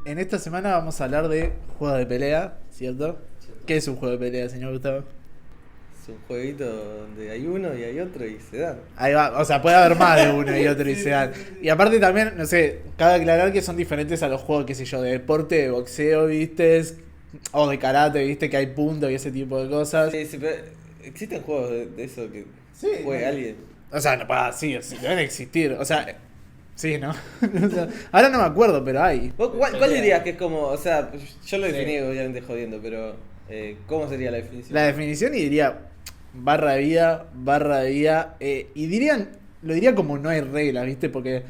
En esta semana vamos a hablar de juegos de pelea, ¿cierto? Cierto. ¿Qué es un juego de pelea, señor Gustavo? Es un jueguito donde hay uno y hay otro y se dan. Ahí va, o sea, puede haber más de uno y otro y Sí, se dan. sí, sí, sí. Y aparte también, no sé, cabe aclarar que son diferentes a los juegos, qué sé yo, de deporte, de boxeo, ¿viste? O de karate, ¿viste? Que hay puntos y ese tipo de cosas. Sí, sí, pero existen juegos de eso que Sí, juegue no. alguien. O sea, no, sí, deben existir. O sea, sí, ¿no? O sea, ahora no me acuerdo, pero hay. ¿Vos ¿Cuál Pelea. dirías que es como, o sea, yo lo Sí. definí obviamente jodiendo, pero ¿cómo sería la definición? La definición y diría barra de vida. Y lo diría como no hay reglas, ¿viste? Porque,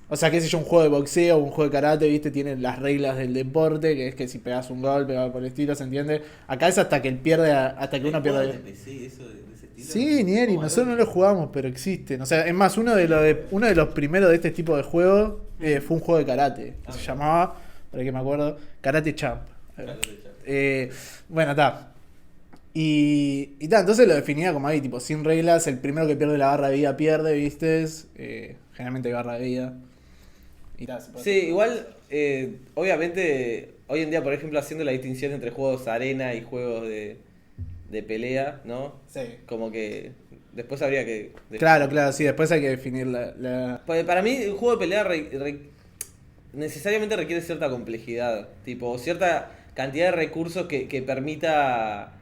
o sea, qué sé yo, un juego de boxeo, un juego de karate, ¿viste? Tienen las reglas del deporte, que es que si pegas un golpe o por el estilo, ¿se entiende? Acá es hasta que él pierde, hasta que uno pierde. PC, eso de ese estilo? Sí, Nieri, nosotros no lo jugamos, pero existen. O sea, es más, uno de los primeros de este tipo de juegos fue un juego de karate. Que se llamaba, para que me acuerdo, Karate Champ. Bueno, está. Y tal, entonces lo definía como ahí, tipo, sin reglas, el primero que pierde la barra de vida pierde, ¿viste? Generalmente hay barra de vida. Y tal, se puede Sí, hacer. igual, obviamente, hoy en día, por ejemplo, haciendo la distinción entre juegos arena y juegos de pelea, ¿no? Sí. Como que después habría que... Claro, sí, después hay que definir Porque para mí, un juego de pelea necesariamente requiere cierta complejidad, tipo, cierta cantidad de recursos que permita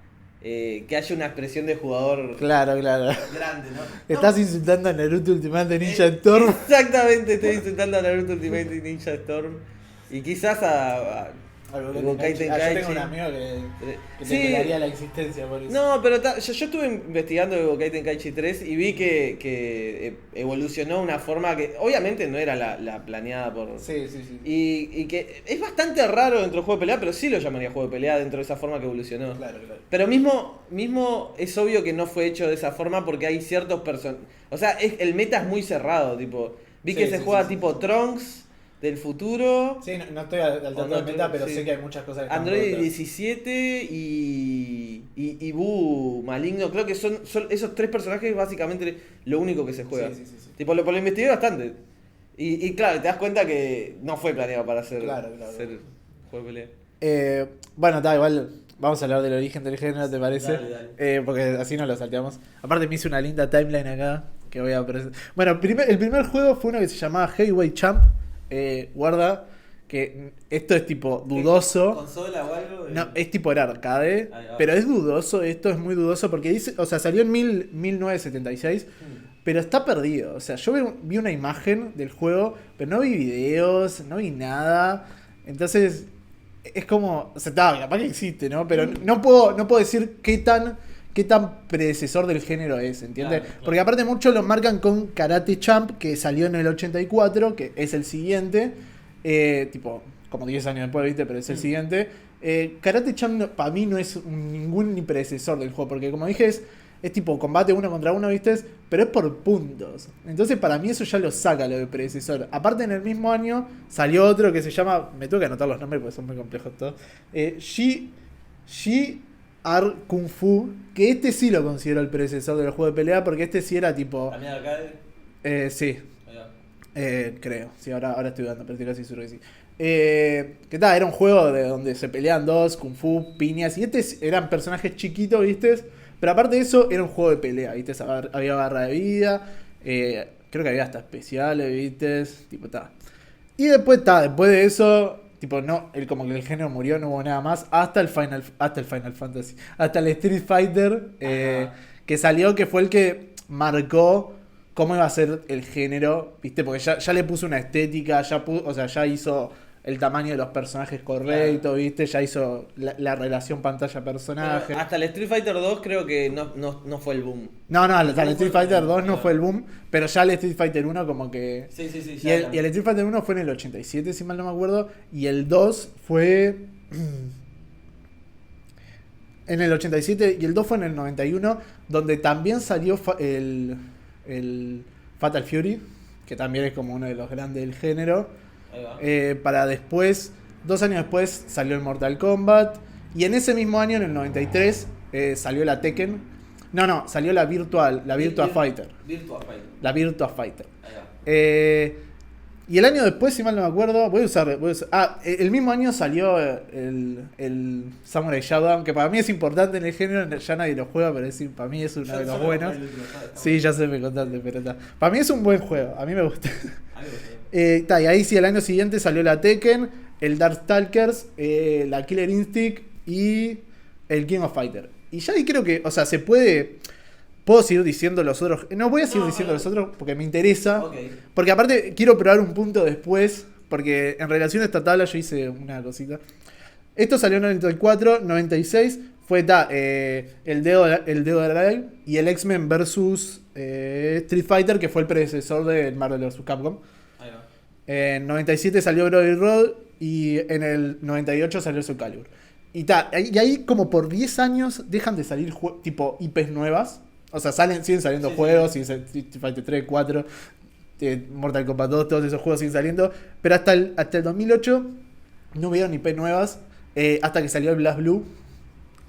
que haya una expresión de jugador Claro. Grande, ¿no? Estás insultando a Naruto Ultimate Ninja Storm. Exactamente, estoy insultando a Naruto Ultimate y Ninja Storm. Y quizás a Budokai Yo Tenkaichi. tengo un amigo que te Sí. pelearía la existencia por eso. No, pero yo estuve investigando de Budokai Tenkaichi 3 y vi que evolucionó de una forma que obviamente no era la planeada por... Sí. Y que es bastante raro dentro del juego de pelea, pero sí lo llamaría juego de pelea dentro de esa forma que evolucionó. Claro. Pero mismo es obvio que no fue hecho de esa forma porque hay ciertos personajes... O sea, el meta es muy cerrado, tipo... Vi que Sí, se sí, juega sí, tipo Trunks del futuro, Sí, no estoy al tanto no, de meta, pero sí. sé que hay muchas cosas que están Android rotas. 17 y Boo Maligno. Creo que son esos tres personajes básicamente lo único que se juega. Sí. Tipo, lo investigué bastante. Y claro, te das cuenta que no fue planeado para ser Claro. juego de pelea. Bueno, está igual. Vamos a hablar del origen del género, ¿te parece? Dale. Porque así no lo salteamos. Aparte me hice una linda timeline acá que voy a presentar. Bueno, el primer juego fue uno que se llamaba Heavyweight Champ. Guarda, que esto es tipo dudoso. ¿Consola o algo? No, es tipo era arcade, Ahí va. pero es dudoso, esto es muy dudoso porque dice, o sea, salió en 1976, pero está perdido. O sea, yo vi una imagen del juego, pero no vi videos, no vi nada. Entonces, es como, o sea, está, capaz que existe, ¿no? Pero no puedo decir qué tan predecesor del género es, ¿entiendes? Claro. Porque aparte muchos lo marcan con Karate Champ, que salió en el 84, que es el siguiente. Tipo, como 10 años después, ¿viste? Pero es el siguiente. Karate Champ para mí no es ningún ni predecesor del juego, porque como dije es tipo combate uno contra uno, ¿viste? Pero es por puntos. Entonces para mí eso ya lo saca lo de predecesor. Aparte en el mismo año salió otro que se llama, me tengo que anotar los nombres porque son muy complejos todos. Shi Ar Kung Fu, que este sí lo considero el predecesor del juego de pelea, porque este sí era tipo... ¿También arcade? Sí, Ahí va. creo. Sí, ahora estoy dando, pero estoy casi seguro que sí. ¿Qué tal? Era un juego de donde se peleaban dos, kung fu, piñas. Y eran personajes chiquitos, ¿viste? Pero aparte de eso, era un juego de pelea, ¿viste? Había barra de vida. Creo que había hasta especiales, ¿viste? Tipo, ta. Y después de eso, tipo, no, como que el género murió, no hubo nada más. Hasta el Final Fantasy. Hasta el Street Fighter. Que salió, que fue el que marcó cómo iba a ser el género, ¿viste? Porque ya le puso una estética, o sea, ya hizo el tamaño de los personajes correcto, ¿viste? Ya hizo la relación pantalla-personaje. Pero hasta el Street Fighter 2 creo que no fue el boom. No, hasta el Street Fighter 2 no Claro. fue el boom, pero ya el Street Fighter 1 como que... Sí. Y ya el Street Fighter 1 fue en el 87, si mal no me acuerdo, y el 2 fue... en el 87 y el 2 fue en el 91, donde también salió el Fatal Fury, que también es como uno de los grandes del género. Ahí va. Para después, 2 años después, salió el Mortal Kombat. Y en ese mismo año, en el 93, salió la Tekken. Salió la Virtua Fighter. Virtua Fighter. La Virtua Fighter. Ahí va. Y el año después, si mal no me acuerdo, voy a usar. El mismo año salió el Samurai Shodown, que para mí es importante en el género, ya nadie lo juega, pero para mí es uno de los buenos. Sí, ya sé, me contaste, pero está. Para mí es un buen juego, a mí me gusta. Y ahí sí, el año siguiente salió la Tekken, el Darkstalkers, la Killer Instinct y el King of Fighter. Y ya ahí creo que, o sea, se puede. Puedo seguir diciendo los otros. No voy a seguir diciendo los otros porque me interesa. Okay. Porque aparte quiero probar un punto después. Porque en relación a esta tabla yo hice una cosita. Esto salió en 94, 96. Fue el Dedo Alive y el X-Men vs Street Fighter, que fue el predecesor del Marvel vs Capcom. Ahí va. En 97 salió Brody Road y en el 98 salió Soul Calibur. Y ahí como por 10 años dejan de salir tipo IPs nuevas. O sea, siguen saliendo juegos, sí. Street Fighter 3, 4, Mortal Kombat 2, todos esos juegos siguen saliendo. Pero hasta el 2008 no hubieron IP nuevas, hasta que salió el Blast Blue,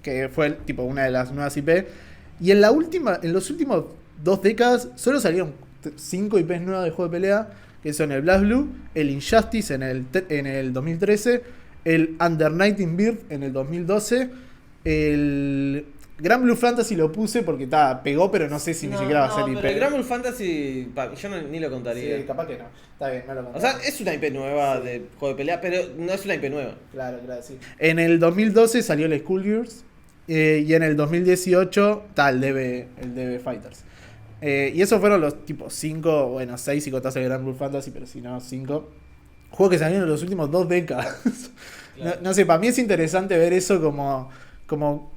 que fue tipo una de las nuevas IP. Y en los últimos 2 décadas solo salieron 5 IPs nuevas de juego de pelea, que son el Blast Blue, el Injustice en el 2013, el Under Night in Birth en el 2012, el Gran Blue Fantasy lo puse porque pegó, pero no sé si ni siquiera va a ser IP. Pero el Gran Blue Fantasy, yo ni lo contaría. Sí, capaz que no. Está bien, no lo contaría. O sea, es una IP nueva de juego de pelea, pero no es una IP nueva. Claro, sí. En el 2012 salió el Skullgirls y en el 2018 el DB Fighters. Y esos fueron los tipo 5, bueno, 6 si contás el Gran Blue Fantasy, pero si no, 5. Juegos que salieron en los últimos 2 décadas. Claro. No sé, para mí es interesante ver eso como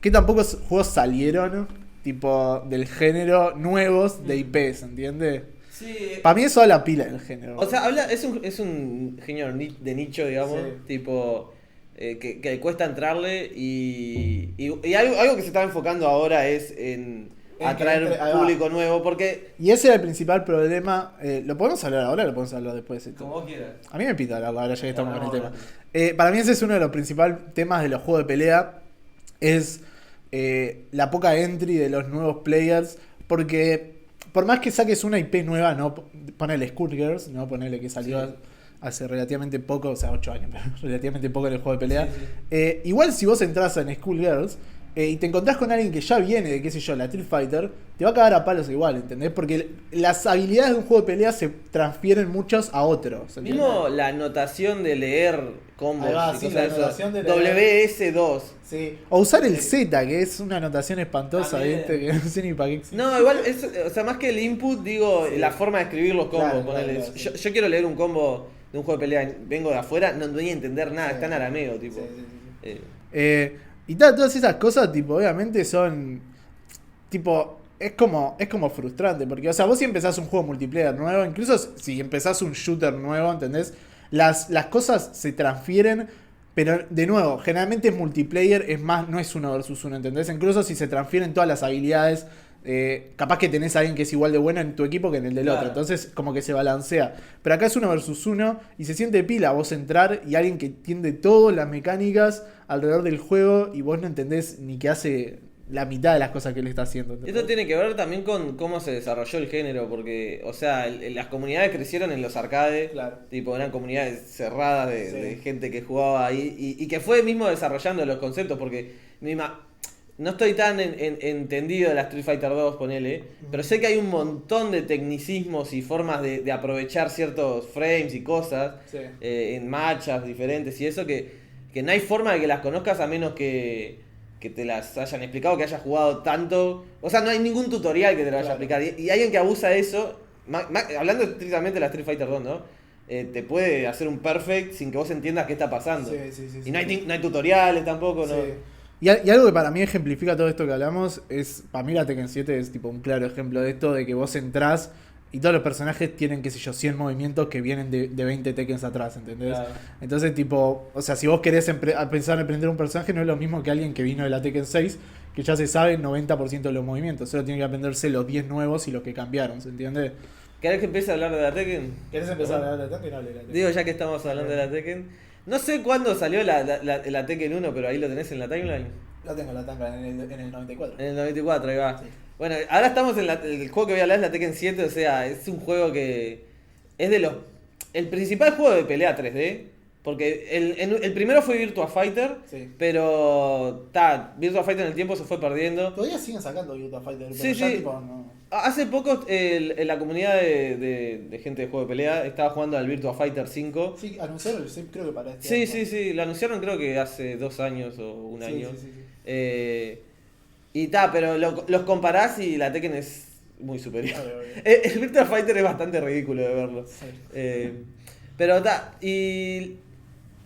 que tan pocos juegos salieron, tipo, del género nuevos de IPs, ¿entiendes? Sí. Para mí eso da la pila del género. O sea, es un género de nicho, digamos, sí. Tipo, que cuesta entrarle y algo que se está enfocando ahora es en atraer público nuevo, porque... Y ese era el principal problema. ¿Lo podemos hablar ahora o lo podemos hablar después? Como vos quieras. A mí me pita ahora ya que estamos con el tema. Para mí ese es uno de los principales temas de los juegos de pelea. Es la poca entry de los nuevos players. Porque por más que saques una IP nueva, no ponele Skullgirls, no ponele que salió hace relativamente poco, o sea, 8 años, pero relativamente poco en el juego de pelea. Sí. Igual si vos entras en Skullgirls y te encontrás con alguien que ya viene de, qué sé yo, la Street Fighter, te va a cagar a palos igual, ¿entendés? Porque las habilidades de un juego de pelea se transfieren muchos a otros. Mismo la anotación de leer combos y cosas de WS2. Sí. O usar el Z, que es una anotación espantosa, ¿viste? Que no sé ni para qué existe. No, igual, o sea, más que el input, digo, la forma de escribir los combos. Claro, yo quiero leer un combo de un juego de pelea, vengo de afuera, no voy a entender nada, está en arameo, tipo. Y todas esas cosas, tipo, obviamente son, tipo, es como frustrante, porque, o sea, vos si empezás un juego multiplayer nuevo, incluso si empezás un shooter nuevo, ¿entendés? Las cosas se transfieren, pero, de nuevo, generalmente es multiplayer, es más, no es 1 versus 1, ¿entendés? Incluso si se transfieren todas las habilidades, capaz que tenés a alguien que es igual de bueno en tu equipo que en el del otro, entonces como que se balancea. Pero acá es 1 versus 1 y se siente pila vos entrar y alguien que entiende todas las mecánicas alrededor del juego y vos no entendés ni que hace la mitad de las cosas que él está haciendo. ¿Entendés? Esto tiene que ver también con cómo se desarrolló el género, porque, o sea, las comunidades crecieron en los arcades, tipo, eran comunidades cerradas de gente que jugaba ahí y que fue mismo desarrollando los conceptos, porque no estoy tan entendido de la Street Fighter 2, ponele, pero sé que hay un montón de tecnicismos y formas de aprovechar ciertos frames y cosas en matchups diferentes y eso que no hay forma de que las conozcas a menos que te las hayan explicado, que hayas jugado tanto. O sea, no hay ningún tutorial que te lo vaya a explicar. Y alguien que abusa de eso, hablando estrictamente de la Street Fighter 2, ¿no? Te puede hacer un perfect sin que vos entiendas qué está pasando. Y no hay tutoriales tampoco, ¿no? Y algo que para mí ejemplifica todo esto que hablamos es, para mí la Tekken 7 es tipo un claro ejemplo de esto, de que vos entrás y todos los personajes tienen, qué sé yo, 100 movimientos que vienen de 20 Tekkens atrás, ¿entendés? Claro. Entonces, tipo, o sea, si vos querés pensar en aprender un personaje, no es lo mismo que alguien que vino de la Tekken 6, que ya se sabe el 90% de los movimientos, solo tiene que aprenderse los 10 nuevos y los que cambiaron, ¿se entiende? ¿Querés que empiece a hablar de la Tekken? ¿Querés empezar a hablar de la Tekken? No, de la Tekken. Digo, ya que estamos hablando de la Tekken. No sé cuándo salió la Tekken 1, pero ahí lo tenés en la timeline. La tengo la timeline en el 94. En el 94, ahí va. Sí. Bueno, ahora estamos en el juego que voy a hablar es la Tekken 7, o sea, es un juego que es de los el principal juego de pelea 3D. Porque el primero fue Virtua Fighter, Sí. pero Virtua Fighter en el tiempo se fue perdiendo. Todavía siguen sacando Virtua Fighter, pero Sí, ya sí. tipo no. Hace poco la comunidad de gente de juego de pelea estaba jugando al Virtua Fighter 5. Sí, anunciaron, sí, creo que para este Sí, año. sí, lo anunciaron creo que hace 2 años o un Sí, año. sí, sí, sí. Y pero los comparás y la Tekken es muy superior. Obvio, obvio. El Virtua Fighter es bastante ridículo de verlo. Sí. Pero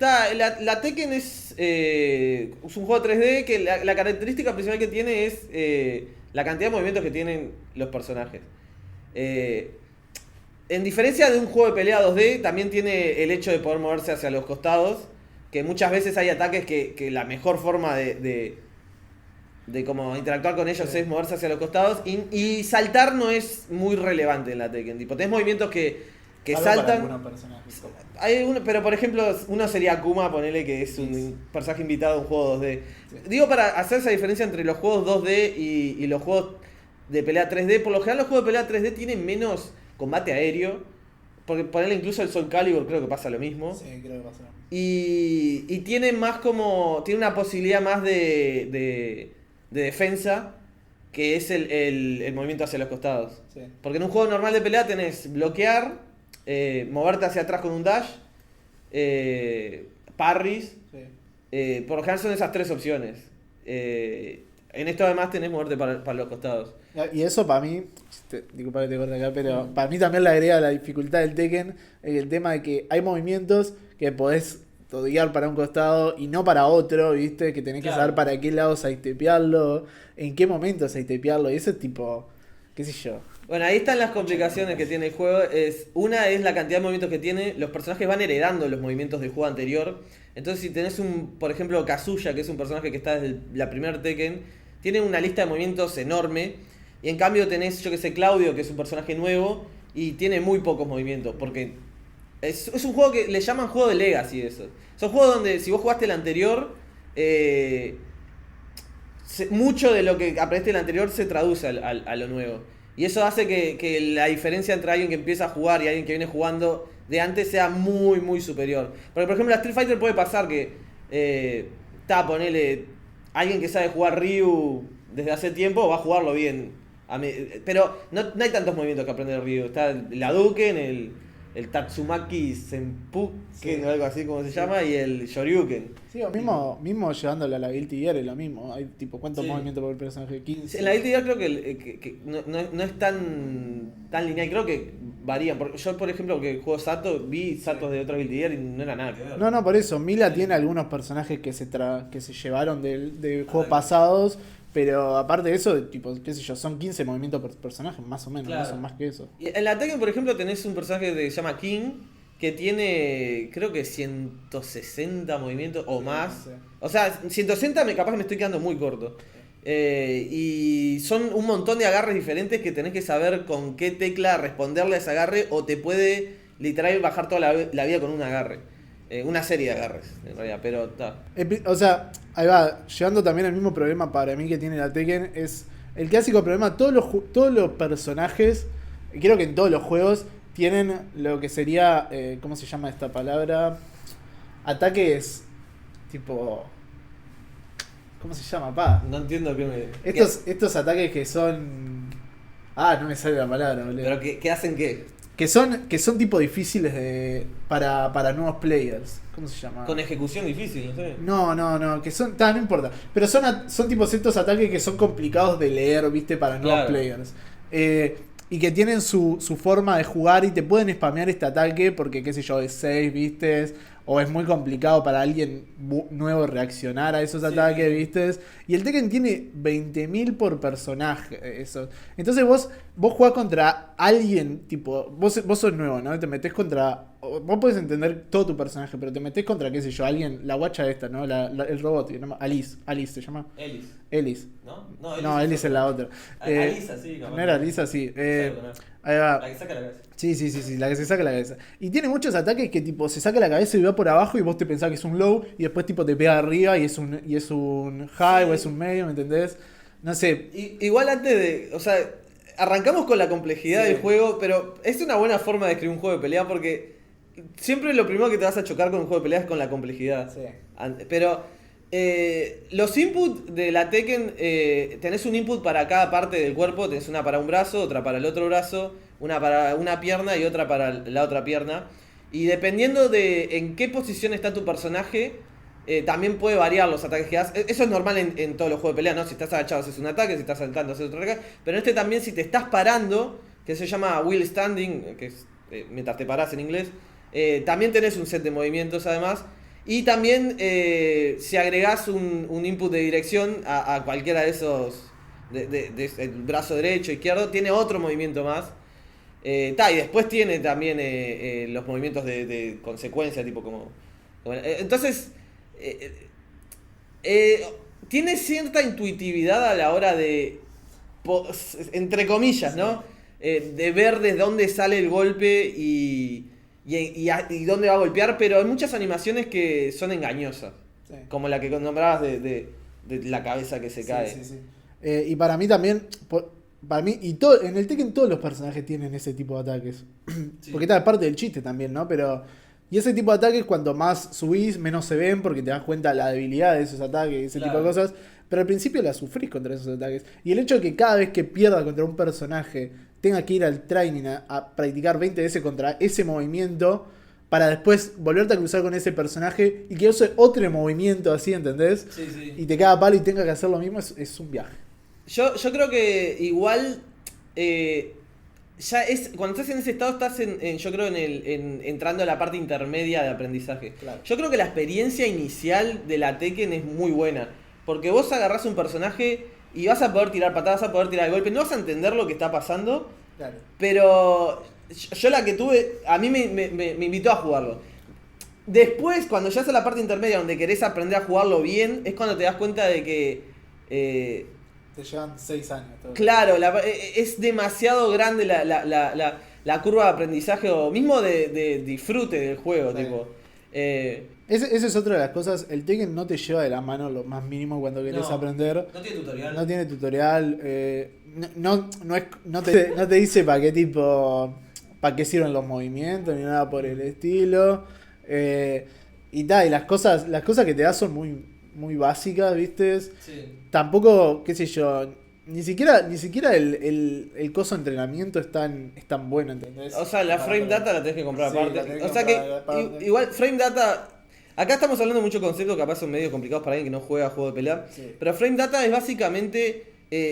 la Tekken es un juego 3D que la característica principal que tiene es la cantidad de movimientos que tienen los personajes. En diferencia de un juego de pelea 2D, también tiene el hecho de poder moverse hacia los costados, que muchas veces hay ataques que la mejor forma de como interactuar con ellos Sí. es moverse hacia los costados, y saltar no es muy relevante en la Tekken. Tipo, tenés movimientos que Algo para saltan. algunos personajes. Hay uno, pero por ejemplo, uno sería Akuma, ponele que es un personaje invitado a un juego 2D. Digo, para hacer esa diferencia entre los juegos 2D y los juegos de pelea 3D, por lo general los juegos de pelea 3D tienen menos combate aéreo. Porque ponerle incluso el Soul Calibur creo que pasa lo mismo. Sí, creo que pasa. Y tiene más como. Tiene una posibilidad más de defensa, que es el movimiento hacia los costados. Sí. Porque en un juego normal de pelea tenés bloquear, moverte hacia atrás con un dash, parries. Sí. Por lo general son esas 3 opciones. En esto además tenés moverte para los costados. Y eso para mí, disculpa que te corte acá, pero para mí también le agrega la dificultad del Tekken, el tema de que hay movimientos que podés todear para un costado y no para otro, ¿viste? Que tenés que Claro. saber para qué lado sidestepearlo, en qué momento sidestepearlo, y ese tipo, qué sé yo. Bueno, ahí están las complicaciones que tiene el juego. Una es la cantidad de movimientos que tiene. Los personajes van heredando los movimientos del juego anterior. Entonces, si tenés por ejemplo, Kazuya, que es un personaje que está desde la primera Tekken, tiene una lista de movimientos enorme. Y en cambio tenés, yo que sé, Claudio, que es un personaje nuevo, y tiene muy pocos movimientos. Porque es un juego que le llaman juego de Legacy eso. Son juegos donde si vos jugaste el anterior, mucho de lo que aprendiste el anterior se traduce a lo nuevo. Y eso hace que la diferencia entre alguien que empieza a jugar y alguien que viene jugando de antes sea muy, muy superior. Porque, por ejemplo, a Street Fighter puede pasar que ponele, alguien que sabe jugar Ryu desde hace tiempo va a jugarlo bien. Pero no hay tantos movimientos que aprender Ryu. Está el Hadouken, el Tatsumaki Senpuken, Sí. o algo así como se llama, y el Shoryuken. Sí, o mismo llevándolo a la Guilty Gear es lo mismo. Hay tipo, ¿cuántos Sí. movimientos por el personaje? 15. En la Guilty Gear creo que no es tan lineal, creo que varían. Porque yo, por ejemplo, que juego Sato, vi Satos de otro Guilty Gear y no era nada que ver. No, por eso. Mila tiene algunos personajes que se llevaron de juegos pasados, pero aparte de eso, tipo, qué sé yo, son 15 movimientos por personaje, más o menos, Claro. no son más que eso. Y en la Tekken, por ejemplo, tenés un personaje que se llama King, que tiene, creo que 160 movimientos o más. Sí. O sea, 160 capaz que me estoy quedando muy corto. Y son un montón de agarres diferentes que tenés que saber con qué tecla responderle a ese agarre, o te puede literal bajar toda la vida con un agarre. Una serie de agarres, en realidad, pero está. O sea, ahí va, llegando también al mismo problema para mí que tiene la Tekken, es el clásico problema, todos los personajes, y creo que en todos los juegos, tienen lo que sería, ¿cómo se llama esta palabra? Ataques, tipo... ¿Cómo se llama, pa? No entiendo qué me. Estos ataques que son... Ah, no me sale la palabra, boludo. ¿Pero qué hacen qué? Que son tipo difíciles para nuevos players. ¿Cómo se llama? Con ejecución difícil, no sé. No, que son... no importa. Pero son tipo ciertos ataques que son complicados de leer, viste, para nuevos Claro. players. Y que tienen su forma de jugar y te pueden spamear este ataque porque, qué sé yo, es 6, viste, o es muy complicado para alguien nuevo reaccionar a esos ataques, viste. Y el Tekken tiene 20.000 por personaje, eso. Entonces vos jugás contra alguien, tipo, vos sos nuevo, ¿no? Te metés contra... Vos podés entender todo tu personaje, pero te metés contra, qué sé yo, alguien, la guacha esta, ¿no? El robot, que Alice se llama. Ellis. ¿No? No, Ellis es la otra. Alisa, sí. No era Alisa, sí. no. Ahí va. La que saca la cabeza. Sí, la que se saca la cabeza. Y tiene muchos ataques que tipo se saca la cabeza y va por abajo y vos te pensás que es un low y después tipo te pega arriba y es un high Sí. o es un medio, ¿me entendés? No sé. Igual antes de. O sea, arrancamos con la complejidad Sí. del juego, pero es una buena forma de escribir un juego de pelea porque siempre lo primero que te vas a chocar con un juego de peleas es con la complejidad. Sí. Pero los inputs de la Tekken, tenés un input para cada parte del cuerpo, tenés una para un brazo, otra para el otro brazo, una para una pierna y otra para la otra pierna. Y dependiendo de en qué posición está tu personaje, también puede variar los ataques que haces. Eso es normal en todos los juegos de pelea, ¿no? Si estás agachado haces un ataque, si estás saltando haces otro ataque. Pero en este también, si te estás parando, que se llama wheel standing, que es mientras te parás en inglés, también tenés un set de movimientos además. Y también si agregás un input de dirección a cualquiera de esos, el brazo derecho, izquierdo, tiene otro movimiento más. Y después tiene también los movimientos de consecuencia, tipo como... entonces, tiene cierta intuitividad a la hora de, entre comillas, ¿no? De ver desde dónde sale el golpe y dónde va a golpear, pero hay muchas animaciones que son engañosas. Sí. Como la que nombrabas de la cabeza que se cae. Sí, sí. Y para mí también... Para mí, en el Tekken todos los personajes tienen ese tipo de ataques. Sí. Porque está parte del chiste también, ¿no? Pero... Y ese tipo de ataques, cuanto más subís, menos se ven, porque te das cuenta de la debilidad de esos ataques y ese tipo de cosas. Pero al principio la sufrís contra esos ataques. Y el hecho de que cada vez que pierdas contra un personaje, tenga que ir al training a practicar 20 veces contra ese movimiento, para después volverte a cruzar con ese personaje y que use otro movimiento así, ¿entendés? Sí, sí. Y te caga palo y tenga que hacer lo mismo, es un viaje. Yo creo que igual ya es cuando estás en ese estado estás yo creo entrando a la parte intermedia de aprendizaje. Claro. Yo creo que la experiencia inicial de la Tekken es muy buena, porque vos agarrás un personaje y vas a poder tirar patadas, vas a poder tirar el golpe, no vas a entender lo que está pasando. Claro. Pero yo la que tuve, a mí me invitó a jugarlo. Después, cuando ya es la parte intermedia donde querés aprender a jugarlo bien, es cuando te das cuenta de que te llevan 6 años. Todo. Claro, es demasiado grande la curva de aprendizaje o mismo de disfrute del juego. Sí. Tipo. Esa es otra de las cosas. El Tekken no te lleva de la mano lo más mínimo cuando querés aprender. No tiene tutorial. No tiene tutorial. No te dice para qué tipo. Para qué sirven los movimientos ni nada por el estilo. Y las cosas que te da son muy básicas, ¿viste? Sí. Tampoco, qué sé yo, ni siquiera el coso de entrenamiento es tan bueno, ¿entendés? O sea, la frame data la tenés que comprar aparte. O sea que igual frame data, acá estamos hablando de muchos conceptos que capaz son medio complicados para alguien que no juega juego de pelea. Sí. Pero frame data es básicamente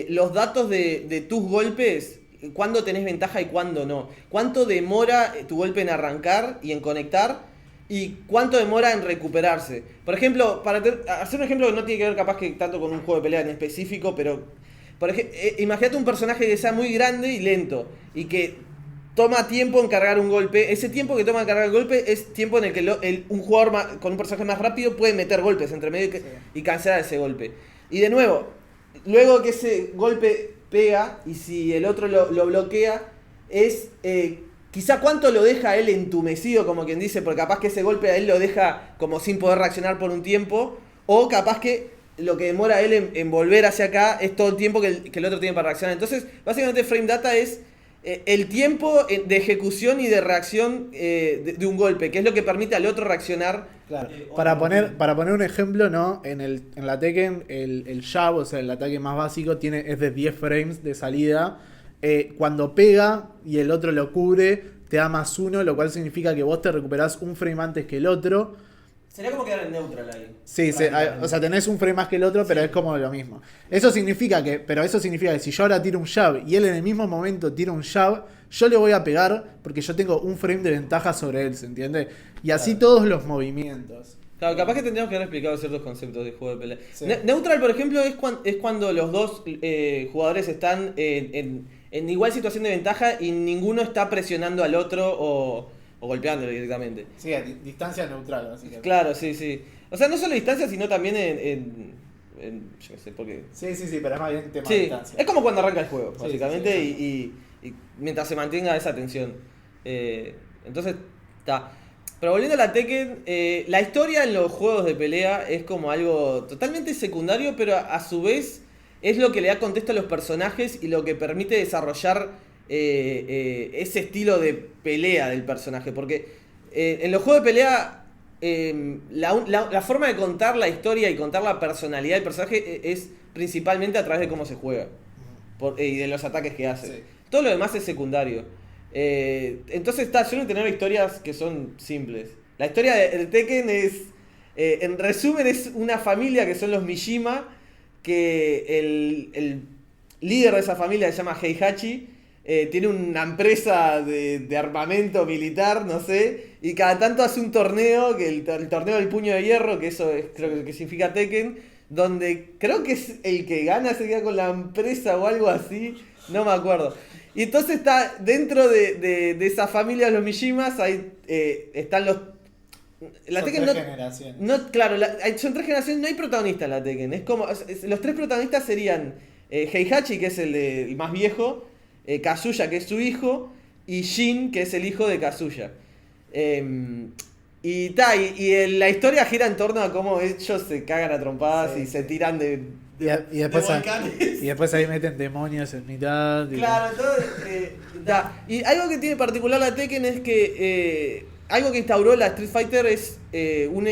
los datos de tus golpes, cuándo tenés ventaja y cuándo no. Cuánto demora tu golpe en arrancar y en conectar. ¿Y cuánto demora en recuperarse? Por ejemplo, para hacer un ejemplo que no tiene que ver capaz que tanto con un juego de pelea en específico, pero imagínate un personaje que sea muy grande y lento y que toma tiempo en cargar un golpe. Ese tiempo que toma en cargar el golpe es tiempo en el que un jugador con un personaje más rápido puede meter golpes entre medio y cancelar ese golpe. Y de nuevo, luego que ese golpe pega y si el otro lo bloquea, es... quizá cuánto lo deja él entumecido, como quien dice, porque capaz que ese golpe a él lo deja como sin poder reaccionar por un tiempo, o capaz que lo que demora él en volver hacia acá es todo el tiempo que el otro tiene para reaccionar. Entonces, básicamente frame data es el tiempo de ejecución y de reacción de un golpe, que es lo que permite al otro reaccionar. Claro. Para poner un ejemplo, ¿no? En la Tekken, el jab, o sea, el ataque más básico, es de 10 frames de salida. Cuando pega y el otro lo cubre, te da +1, lo cual significa que vos te recuperás un frame antes que el otro. Sería como quedar en neutral ahí. Sí, o sea, tenés un frame más que el otro, pero es como lo mismo. Eso significa que si yo ahora tiro un jab y él en el mismo momento tira un jab, yo le voy a pegar porque yo tengo un frame de ventaja sobre él, ¿se entiende? Y así todos los movimientos. Claro, capaz que tendríamos que haber explicado ciertos conceptos de juego de pelea. Sí. Neutral, por ejemplo, es cuando los dos jugadores están en igual situación de ventaja y ninguno está presionando al otro o golpeándolo directamente. Sí, a distancia neutral, básicamente. Claro, sí. O sea, no solo distancia, sino también yo qué sé, porque... Sí, pero es más bien tema de distancia. Es como cuando arranca el juego, básicamente, y mientras se mantenga esa tensión. Entonces, está... Pero volviendo a la Tekken, la historia en los juegos de pelea es como algo totalmente secundario, pero a su vez es lo que le da contexto a los personajes y lo que permite desarrollar ese estilo de pelea del personaje. Porque en los juegos de pelea, la forma de contar la historia y contar la personalidad del personaje es principalmente a través de cómo se juega y de los ataques que hace. Sí. Todo lo demás es secundario. Entonces suelen tener historias que son simples. La historia del Tekken es, en resumen, es una familia que son los Mishima, que el líder de esa familia se llama Heihachi. Tiene una empresa de armamento militar, no sé, y cada tanto hace un torneo, que el torneo del puño de hierro, que eso creo que significa Tekken, donde creo que es el que gana se queda con la empresa o algo así, no me acuerdo. Y entonces está dentro de esa familia de los Mishimas, ahí están los... La son Tekken tres generaciones. No, claro, son 3 generaciones, no hay protagonistas en la Tekken. Es como, los 3 protagonistas serían Heihachi, que es el más viejo, Kazuya, que es su hijo, y Jin, que es el hijo de Kazuya. La historia gira en torno a cómo ellos se cagan a trompadas y se tiran y después ahí meten demonios en mitad. Claro, y algo que tiene particular la Tekken es que algo que instauró la Street Fighter es un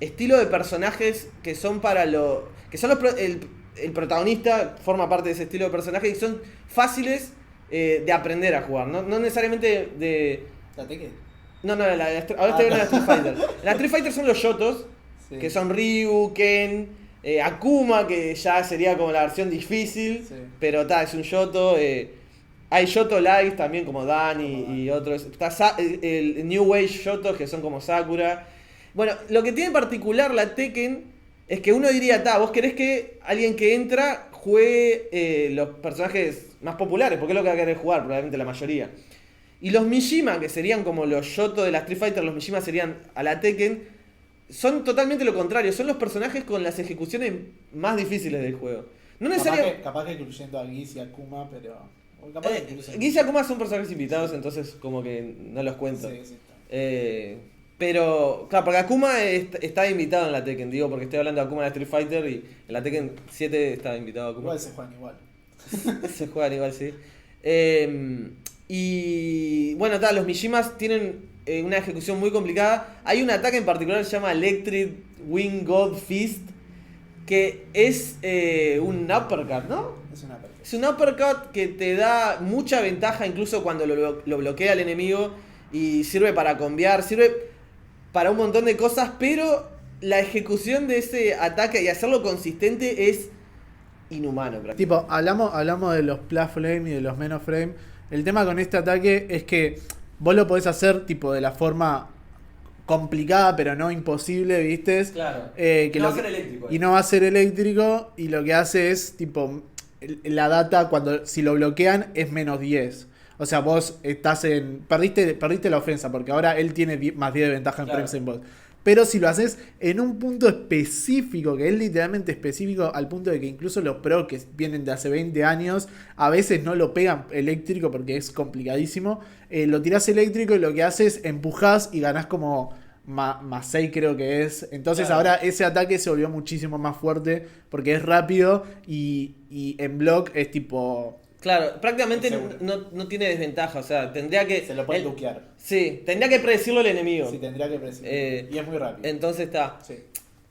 estilo de personajes que son el protagonista forma parte de ese estilo de personajes y son fáciles de aprender a jugar, no necesariamente de... ¿La Tekken? No, ahora estoy hablando de la Street Fighter. La Street Fighter son los Yotos, sí, que son Ryu, Ken, Akuma, que ya sería como la versión difícil, sí, pero es un Yoto. Hay Yoto Light también, como Dan y otros. Está el New Wave Yotos, que son como Sakura. Bueno, lo que tiene en particular la Tekken es que uno diría, vos querés que alguien que entra juegue los personajes más populares, porque es lo que va a querer jugar, probablemente la mayoría. Y los Mishima, que serían como los Yoto de la Street Fighter, los Mishima serían a la Tekken, son totalmente lo contrario, son los personajes con las ejecuciones más difíciles del juego. No necesariamente... Capaz que incluyendo a Giz y Akuma, pero... Giz y Akuma son personajes invitados, entonces como que no los cuento. Sí, pero, claro, porque Akuma está invitado en la Tekken, digo, porque estoy hablando de Akuma de Street Fighter y en la Tekken 7 está invitado Akuma. Igual se juegan igual. Se juegan igual, sí. Y bueno, los Mishimas tienen una ejecución muy complicada. Hay un ataque en particular que se llama Electric Wing God Fist, que es un uppercut, ¿no? Es un uppercut. Es un uppercut que te da mucha ventaja incluso cuando lo bloquea el enemigo y sirve para combiar, sirve para un montón de cosas, pero la ejecución de ese ataque y hacerlo consistente es inhumano. Tipo, hablamos de los plus frame y de los menos frame. El tema con este ataque es que vos lo podés hacer tipo de la forma complicada pero no imposible, ¿viste? Claro. No va a ser eléctrico. Y no va a ser eléctrico y lo que hace es tipo la data si lo bloquean es menos 10. O sea, vos estás perdiste la ofensa porque ahora él tiene más 10 de ventaja en frames en vos. Pero si lo haces en un punto específico, que es literalmente específico, al punto de que incluso los pro que vienen de hace 20 años, a veces no lo pegan eléctrico porque es complicadísimo. Lo tirás eléctrico y lo que haces, empujás y ganás como más 6 creo que es. Entonces ahora ese ataque se volvió muchísimo más fuerte porque es rápido y en block es tipo... Claro, prácticamente no tiene desventaja, o sea, tendría que... Se lo puede duquear. Sí, tendría que predecirlo el enemigo. Sí, tendría que predecirlo. Y es muy rápido. Entonces está. Sí.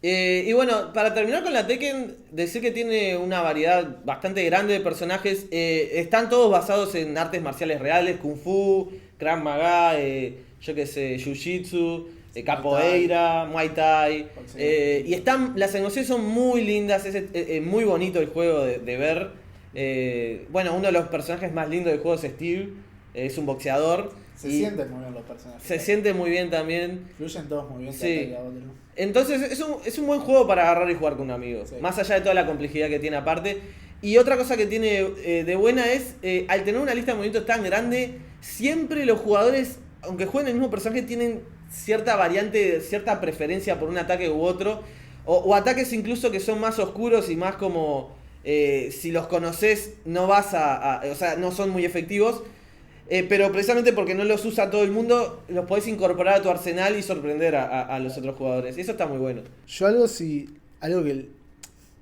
Y bueno, para terminar con la Tekken, decir que tiene una variedad bastante grande de personajes. Están todos basados en artes marciales reales, Kung Fu, Krav Maga, yo qué sé, Jiu-Jitsu, Capoeira, Muay Thai. Y las animaciones son muy lindas, es muy bonito el juego de ver. Bueno, uno de los personajes más lindos del juego es Steve, es un boxeador. Se sienten muy bien los personajes. Se siente muy bien también. Fluyen todos muy bien. Sí. Entonces es un buen juego para agarrar y jugar con un amigo. Sí. Más allá de toda la complejidad que tiene aparte. Y otra cosa que tiene de buena es, al tener una lista de movimientos tan grande, siempre los jugadores, aunque jueguen el mismo personaje, tienen cierta variante, cierta preferencia por un ataque u otro. O ataques incluso que son más oscuros y más como... si los conoces no vas o sea, no son muy efectivos, pero precisamente porque no los usa todo el mundo, los podés incorporar a tu arsenal y sorprender a los otros jugadores. Y eso está muy bueno. Yo algo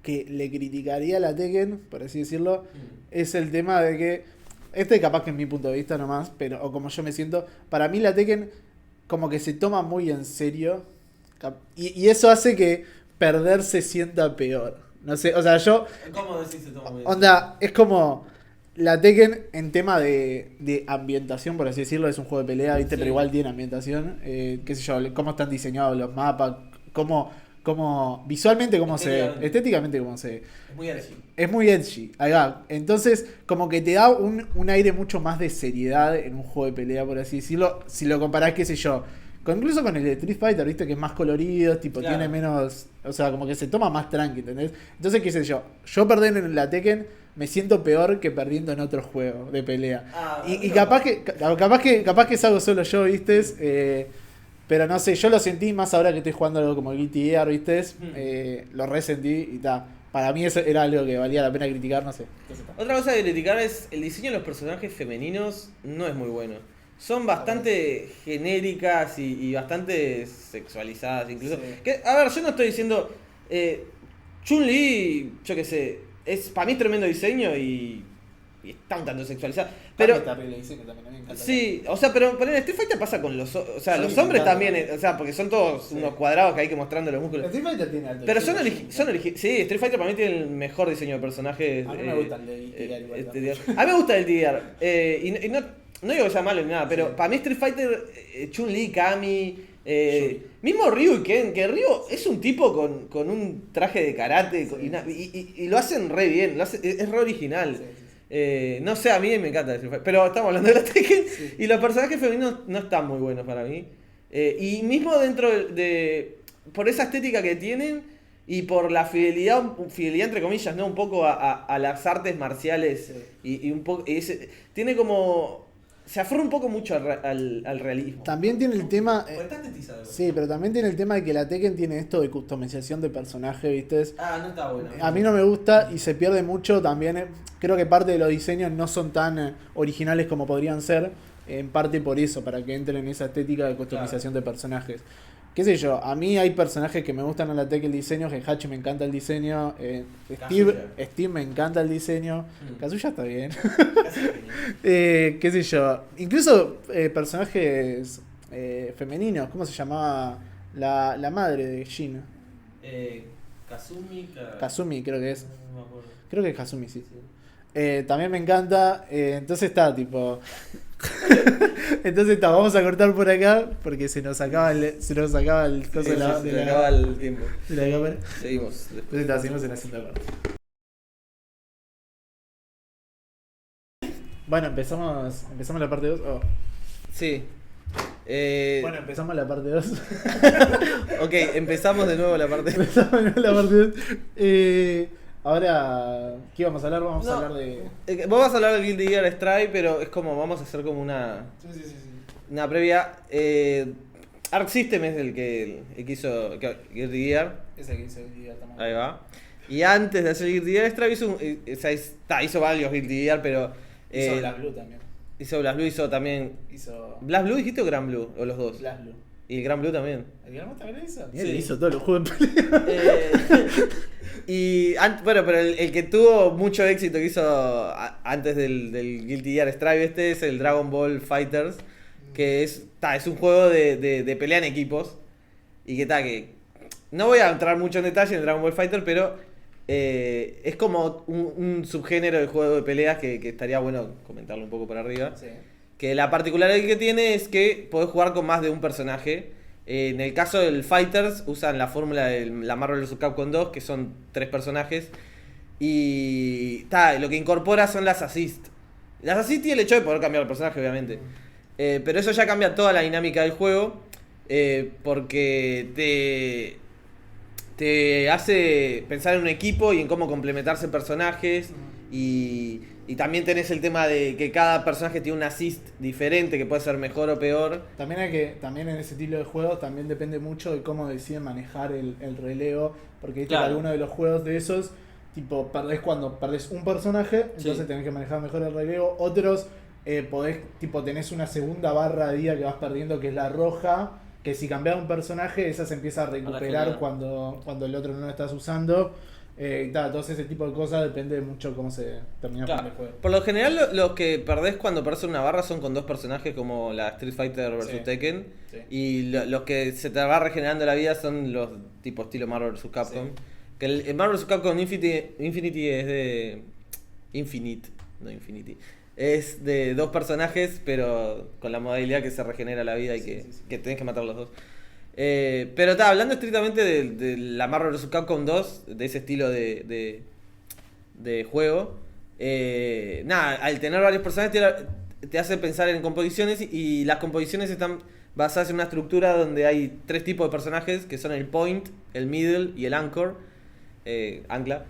que le criticaría a la Tekken, por así decirlo, es el tema de que, capaz que es mi punto de vista nomás, o como yo me siento, para mí la Tekken como que se toma muy en serio. Y eso hace que perder se sienta peor. No sé, o sea, yo... ¿Cómo decís se toma muy en Onda, es como... La Tekken en tema de ambientación, por así decirlo, es un juego de pelea, ¿viste? Sí. Pero igual tiene ambientación. Qué sé yo, cómo están diseñados los mapas, cómo visualmente cómo se ve, estéticamente cómo se ve. Es muy edgy. Es muy edgy, ahí va. Entonces, como que te da un aire mucho más de seriedad en un juego de pelea, por así decirlo. Si lo comparás, qué sé yo, incluso con el de Street Fighter, ¿viste? Que es más colorido, tipo, Claro. tiene menos... O sea, como que se toma más tranqui, ¿entendés? Entonces, qué sé yo perder en la Tekken me siento peor que perdiendo en otro juego de pelea. Y capaz que es algo solo yo, ¿viste? Pero no sé, yo lo sentí más ahora que estoy jugando algo como Guilty Gear, ¿viste? Lo resentí y ta. Para mí eso era algo que valía la pena criticar, no sé. Otra cosa que criticar es el diseño de los personajes femeninos no es muy bueno. Son bastante genéricas y bastante sexualizadas incluso. Sí. Que, a ver, yo no estoy diciendo... Chun-Li, yo qué sé, para mí es tremendo diseño y está un tanto sexualizada. Pero... Sí, o sea, pero en Street Fighter pasa con los... O sea, los hombres también, o sea, porque son todos unos cuadrados que hay que mostrando los músculos. Street Fighter tiene alto Pero diseño, sí, Street Fighter para mí tiene el mejor diseño de personajes. A mí me gusta el de Guilty Gear igual, a mí me gusta el Gear. Y no digo que sea malo ni nada, pero para mí Street Fighter, Chun-Li, Kami, mismo Ryu y Ken, que Ryu es un tipo con un traje de karate y lo hacen re bien, es re original. No sé, a mí me encanta Street Fighter, pero estamos hablando de la Tekken y los personajes femeninos no están muy buenos para mí. Y mismo dentro por esa estética que tienen y por la fidelidad entre comillas, ¿no? Un poco a las artes marciales y un poco tiene como... Se aferra un poco mucho al realismo. También tiene el tema... Está estetizado. sí, pero también tiene el tema de que la Tekken tiene esto de customización de personaje, ¿viste? No está bueno. A mí no me gusta y se pierde mucho también. Creo que parte de los diseños no son tan originales como podrían ser. En parte por eso, para que entren en esa estética de customización de personajes. Qué sé yo, a mí hay personajes que me gustan en la Tekken el diseño. Heihachi me encanta el diseño. Steve me encanta el diseño. Kazuya está bien. Qué sé yo. Incluso personajes femeninos. ¿Cómo se llamaba la madre de Jin? Kazumi creo que es. No me acuerdo. Creo que es Kazumi, sí. También me encanta. Entonces está tipo... Entonces está, vamos a cortar por acá porque se nos acaba el coso de la acaba el tiempo. de la cámara. Seguimos. Entonces está, seguimos en la segunda parte. Bueno, empezamos la parte 2. Sí. Bueno, empezamos la parte 2. Ok, empezamos de nuevo la parte. Empezamos de nuevo la parte 2. Ahora, ¿qué vamos a hablar? Vamos a hablar de... Vos vas a hablar del Guilty Gear Strive, pero es como, vamos a hacer como una previa. Arc System es el que hizo Guilty Gear. Ese que hizo el día también. Ahí va. Y antes de hacer Guilty Gear Strive hizo varios Guilty Gear, pero... Hizo Black Blue también. Hizo Black Blue, hizo también... ¿Black Blue dijiste o Gran Blue? ¿O los dos? Black Blue. ¿Y el Gran Blue también? ¿El Gran Blue también hizo? Sí. Él hizo todos los juegos de pelea. Bueno, pero el que tuvo mucho éxito que hizo antes del Guilty Gear Strive es el Dragon Ball Fighters, que es un juego de pelea en equipos. Y que no voy a entrar mucho en detalle en el Dragon Ball Fighter, pero es como un subgénero del juego de peleas que estaría bueno comentarlo un poco por arriba. Sí. Que la particularidad que tiene es que podés jugar con más de un personaje. En el caso del Fighters usan la fórmula de la Marvel vs. Capcom 2, que son 3 personajes. Y lo que incorpora son las assists. Las assists y el hecho de poder cambiar el personaje, obviamente. Pero eso ya cambia toda la dinámica del juego. Porque te hace pensar en un equipo y en cómo complementarse personajes. Y también tenés el tema de que cada personaje tiene un assist diferente, que puede ser mejor o peor. También en ese estilo de juegos también depende mucho de cómo deciden manejar el relevo. Porque viste que algunos de los juegos de esos, tipo, perdés cuando perdés un personaje, entonces tenés que manejar mejor el relevo. Otros tenés una segunda barra de vida que vas perdiendo, que es la roja, que si cambias un personaje, esa se empieza a recuperar cuando el otro no lo estás usando. Todo ese tipo de cosas depende mucho cómo se termina Claro. el juego. Por lo general, los que perdés cuando perdés una barra son con dos personajes como la Street Fighter vs Sí. Tekken. Sí. Y los que se te va regenerando la vida son los tipo estilo Marvel vs Capcom. Sí. Que el Marvel vs Capcom Infinity es de. Infinite, no Infinity. Es de dos personajes, pero con la modalidad que se regenera la vida y Sí. que tenés que matar los dos. Pero hablando estrictamente de la Marvel vs Capcom 2, de ese estilo de juego, al tener varios personajes te hace pensar en composiciones y las composiciones están basadas en una estructura donde hay tres tipos de personajes que son el point, el middle y el anchor, ancla.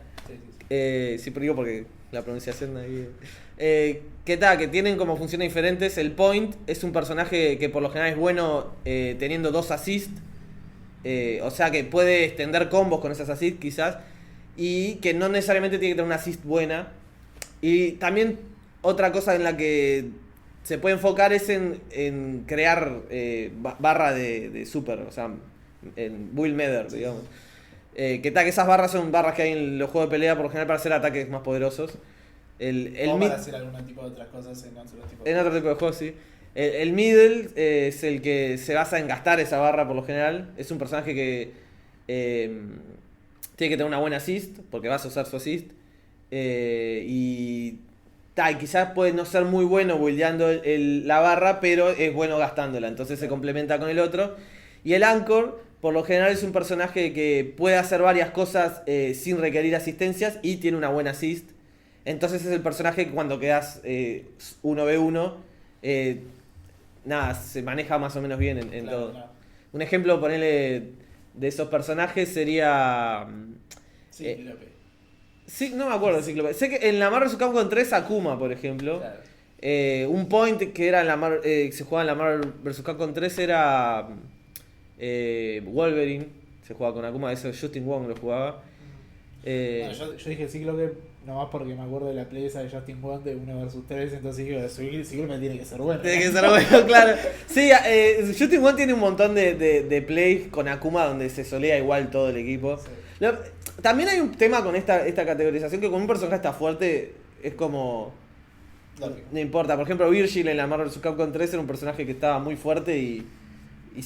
Sí, pero digo porque la pronunciación ahí... que tienen como funciones diferentes. El point es un personaje que por lo general es bueno teniendo dos assists. O sea que puede extender combos con esas assists quizás. Y que no necesariamente tiene que tener una assist buena. Y también otra cosa en la que se puede enfocar es en crear barra de super. O sea, en Build Meter, digamos. Que esas barras son barras que hay en los juegos de pelea por lo general para hacer ataques más poderosos. O para hacer algún tipo de otras cosas en otro tipo de en otro tipo de juegos, sí. El middle es el que se basa en gastar esa barra por lo general. Es un personaje que tiene que tener una buena assist, porque vas a usar su assist. Y quizás puede no ser muy bueno buildeando la barra, pero es bueno gastándola. Entonces se complementa con el otro. Y el Anchor, por lo general, es un personaje que puede hacer varias cosas sin requerir asistencias y tiene una buena assist. Entonces es el personaje que cuando quedas 1v1, se maneja más o menos bien en Claro, todo. claro. Un ejemplo, ponele, de esos personajes sería... Sí, Cíclope. sí, no me acuerdo de Cíclope. Sé que en la Marvel vs Capcom 3 Akuma, por ejemplo. Claro. Un point que era en la se jugaba en la Marvel vs Capcom 3 era Wolverine. Se jugaba con Akuma, eso Justin Wong lo jugaba. Bueno, yo dije Cíclope nomás porque me acuerdo de la play esa de Justin Wong de 1 vs 3, entonces dije, Cíclope tiene que ser bueno. Tiene que ser bueno, claro. Sí, Justin Wong tiene un montón de plays con Akuma donde se solea igual todo el equipo. Sí. También hay un tema con esta categorización que con un personaje está fuerte es como... Lógico. No importa, por ejemplo Virgil en la Marvel vs Capcom 3 era un personaje que estaba muy fuerte y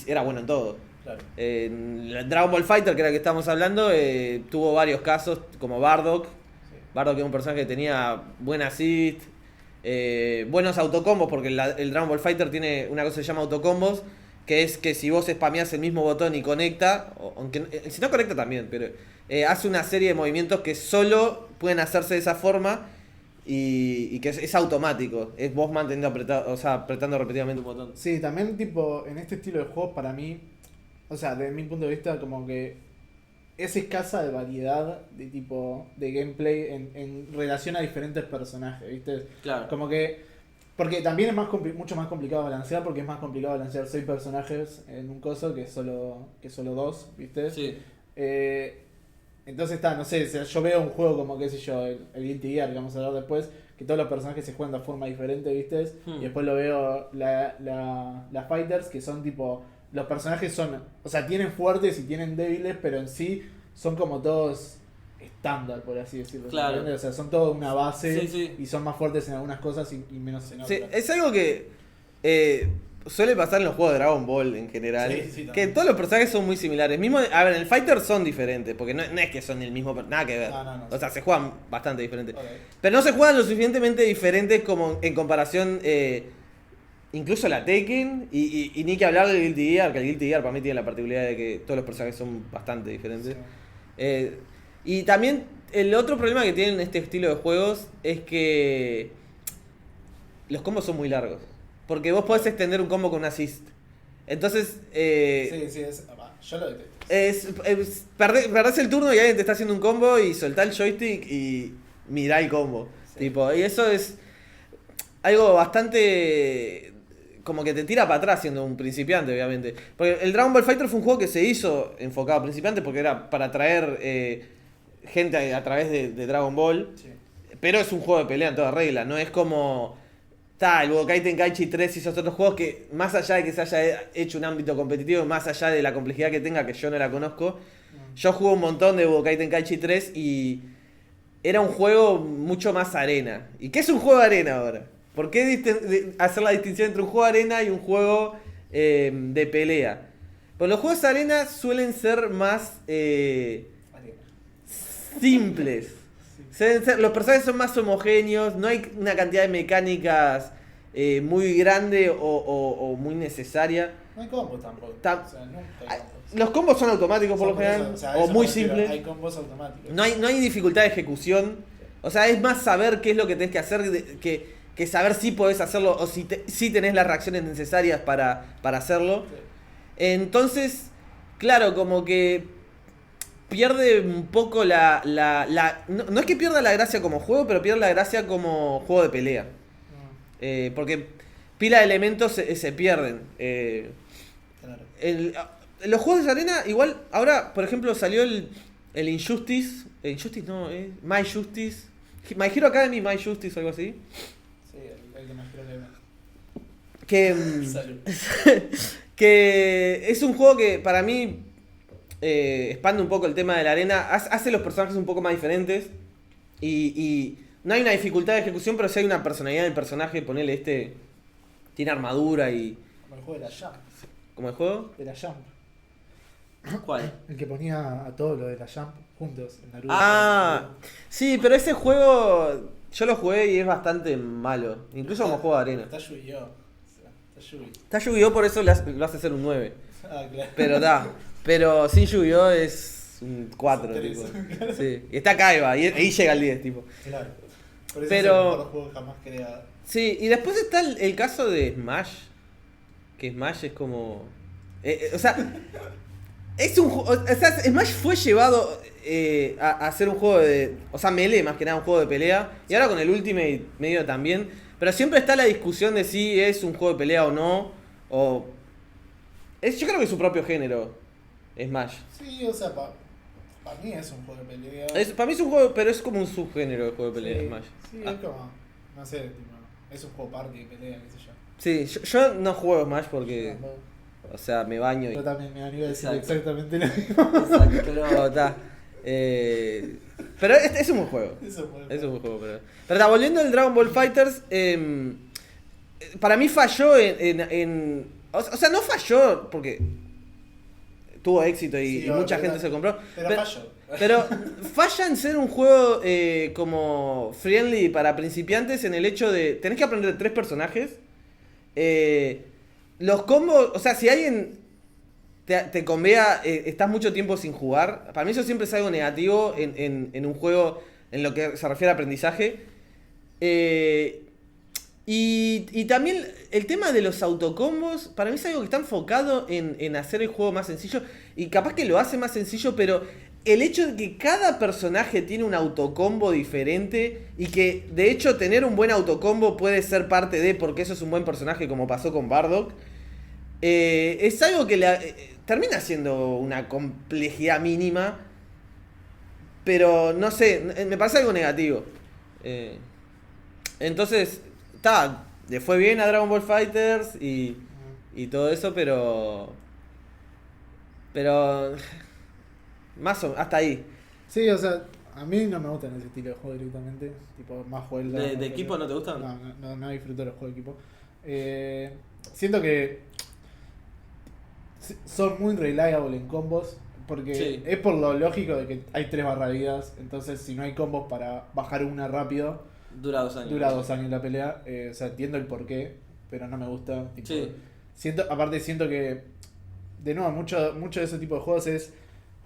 era bueno en todo. Claro. En Dragon Ball Fighter, que era el que estábamos hablando, tuvo varios casos como Bardock. Sí. Bardock era un personaje que tenía buen assist, buenos autocombos, porque el Dragon Ball Fighter tiene una cosa que se llama autocombos, que es que si vos spameás el mismo botón y conecta, aunque si no conecta también, pero hace una serie de movimientos que solo pueden hacerse de esa forma y que es automático. Es vos manteniendo apretando repetidamente un botón. Sí, también tipo, en este estilo de juegos para mí, o sea, desde mi punto de vista como que es escasa de variedad de tipo de gameplay en relación a diferentes personajes, ¿viste? Claro. Como que, porque también es mucho más complicado balancear, porque es más complicado balancear 6 personajes en un coso que solo 2, ¿viste? Sí. Entonces no sé, o sea, yo veo un juego como, qué sé yo, el Guilty Gear, que vamos a hablar después, que todos los personajes se juegan de forma diferente, ¿viste? Y después lo veo las Fighters, que son tipo, los personajes son, o sea, tienen fuertes y tienen débiles, pero en sí son como todos estándar, por así decirlo. Claro. ¿Entiendes? O sea, son todos una base Sí, sí. y son más fuertes en algunas cosas y menos en otras. Sí, es algo que suele pasar en los juegos de Dragon Ball en general. Sí, sí, que también. todos los personajes son muy similares. Mismo, a ver, en el Fighter son diferentes, porque no es que son el mismo, nada que ver. No, O sea, se juegan bastante diferentes. Ok. Pero no se juegan lo suficientemente diferentes como en comparación, incluso la Tekken, y ni que hablar del Guilty Gear, que el Guilty Gear para mí tiene la particularidad de que todos los personajes son bastante diferentes. Sí. Y también el otro problema que tienen este estilo de juegos es que los combos son muy largos. Porque vos podés extender un combo con un assist. Entonces, Sí, yo lo detesto. perdés el turno y alguien te está haciendo un combo y soltá el joystick y mirá el combo. Sí. Tipo, y eso es algo bastante... como que te tira para atrás siendo un principiante, obviamente. Porque el Dragon Ball Fighter fue un juego que se hizo enfocado a principiantes porque era para atraer gente a través de Dragon Ball. Sí. Pero es un juego de pelea en toda regla, no es como... el Budokai Tenkaichi 3 y esos otros juegos que, más allá de que se haya hecho un ámbito competitivo, más allá de la complejidad que tenga, que yo no la conozco, yo jugué un montón de Budokai Tenkaichi 3 y era un juego mucho más arena. ¿Y qué es un juego de arena ahora? ¿Por qué hacer la distinción entre un juego de arena y un juego de pelea? Pues los juegos de arena suelen ser más simples. Los personajes son más homogéneos, no hay una cantidad de mecánicas muy grande o muy necesaria. No hay combos tampoco. O sea, nunca hay combos. Los combos son automáticos por lo general, o muy simples. Hay combos automáticos. No hay dificultad de ejecución. O sea, es más saber qué es lo que tenés que hacer que saber si podés hacerlo o si tenés las reacciones necesarias para hacerlo. Sí. Entonces, claro, como que pierde un poco no es que pierda la gracia como juego, pero pierde la gracia como juego de pelea. Porque pila de elementos se pierden. Claro. Los juegos de arena, igual, ahora, por ejemplo, salió el Injustice. Injustice no, My Justice. My Hero Academy, My Justice o algo así. Sí, el de My Hero Academy. Que es un juego que para mí expande un poco el tema de la arena. Hace los personajes un poco más diferentes. Y no hay una dificultad de ejecución, pero sí hay una personalidad del personaje. Ponele tiene armadura y... Como el juego de la Jump. ¿Como el juego? De la Jump. ¿Cuál? El que ponía a todo lo de la Jump juntos en Naruto. Sí, pero ese juego yo lo jugué y es bastante malo. Incluso como juego de arena. Está Yu-Gi-Oh! Está Yu-Gi-Oh! Por eso lo hace ser un 9. Claro. Pero sin Yu-Gi-Oh! Es un 4. Tipo. Sí. Y está Kaiba, y ahí llega el 10, tipo. Claro. Por eso pero, es el mejor juego jamás creado. Sí, y después está el caso de Smash. Que Smash es como... o sea... Smash fue llevado a ser un juego de... O sea, Melee más que nada un juego de pelea. Y ahora con el Ultimate medio también. Pero siempre está la discusión de si es un juego de pelea o no. Yo creo que es su propio género, Smash. Sí, o sea, para mí es un juego de pelea. Para mí es un juego, pero es como un subgénero de juego de pelea, sí, Smash. Sí, es como... No sé, es un juego party de pelea, qué sé yo. Sí, yo no juego Smash porque... O sea, me baño y... Yo también me animo a decir exactamente lo mismo. Exacto, pero está. Pero es un buen juego. Es un buen juego. Pero está, volviendo al Dragon Ball Fighters, para mí falló o sea, no falló porque tuvo éxito y mucha gente se compró. Pero falló. Pero falla en ser un juego como friendly para principiantes en el hecho de... Tenés que aprender 3 personajes. Los combos, o sea, si alguien te convea, estás mucho tiempo sin jugar, para mí eso siempre es algo negativo en un juego en lo que se refiere a aprendizaje. Y también el tema de los autocombos, para mí es algo que está enfocado en hacer el juego más sencillo, y capaz que lo hace más sencillo, pero el hecho de que cada personaje tiene un autocombo diferente y que de hecho tener un buen autocombo puede ser parte de porque eso es un buen personaje como pasó con Bardock, es algo que termina siendo una complejidad mínima, pero no sé, me parece algo negativo. Entonces, le fue bien a Dragon Ball Fighters y todo eso, pero más o menos, hasta ahí. Sí, o sea, a mí no me gustan ese estilo de juego directamente. Tipo, más juego ¿De equipo no te gustan? No disfruto los juegos de equipo. Siento que son muy reliable en combos. Porque es por lo lógico de que hay 3 barravidas. Entonces, si no hay combos para bajar una rápido, dura 2 años. Dura 2 años la pelea. O sea, entiendo el porqué, pero no me gusta. Tipo, aparte, siento que, de nuevo, mucho de ese tipo de juegos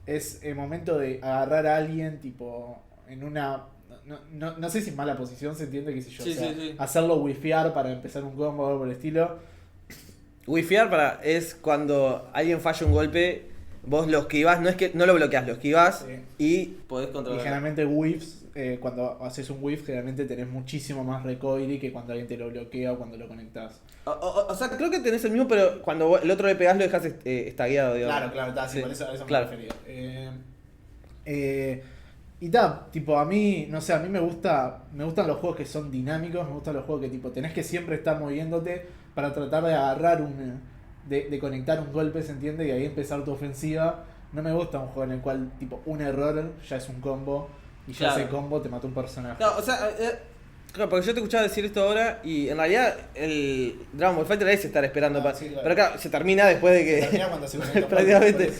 es el momento de agarrar a alguien, tipo, en una... No sé si en mala posición se entiende, qué sé yo. Hacerlo wifear para empezar un combo o algo por el estilo. Wifear es cuando alguien falla un golpe, vos lo esquivás, no es que no lo bloqueás, lo esquivás y podés controlar. Y generalmente whiffs, cuando haces un whiff, generalmente tenés muchísimo más recovery que cuando alguien te lo bloquea o cuando lo conectás. O sea, creo que tenés el mismo, pero cuando el otro le pegás lo dejás estagueado, digamos. Claro, está, sí, por eso claro. Me refería. Y tipo, a mí, no sé, a mí me gustan los juegos que son dinámicos, me gustan los juegos que tipo tenés que siempre estar moviéndote para tratar de agarrar de conectar un golpe, ¿se entiende? Y ahí empezar tu ofensiva. No me gusta un juego en el cual, tipo, un error ya es un combo. Y ya ese combo te mató un personaje. No, o sea, claro, porque yo te escuchaba decir esto ahora y en realidad el Dragon Ball Fighter es estar esperando. Sí, claro. Pero claro, se termina después de que. Se termina cuando se conecta prácticamente.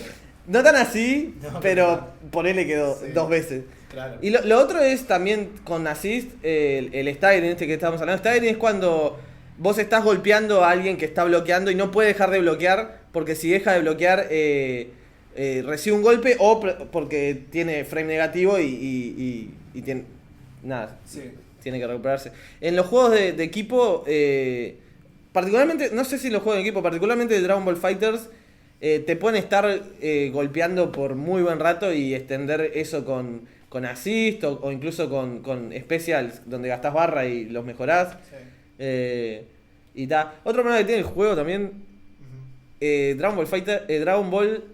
No tan así, No, pero claro. ponele quedó Sí. 2 veces. Claro. Y lo otro es también con Assist, el staggering este que estábamos hablando. Staggering es cuando vos estás golpeando a alguien que está bloqueando y no puede dejar de bloquear, porque si deja de bloquear recibe un golpe o porque tiene frame negativo y tiene. Nada, Sí. tiene que recuperarse. En los juegos de equipo, particularmente, no sé si los juegos de equipo, particularmente de Dragon Ball Fighters, te pueden estar golpeando por muy buen rato y extender eso con assist o incluso con specials donde gastás barra y los mejorás. Sí. Y ta. Otro problema que tiene el juego también, Dragon Ball Fighter, Dragon Ball,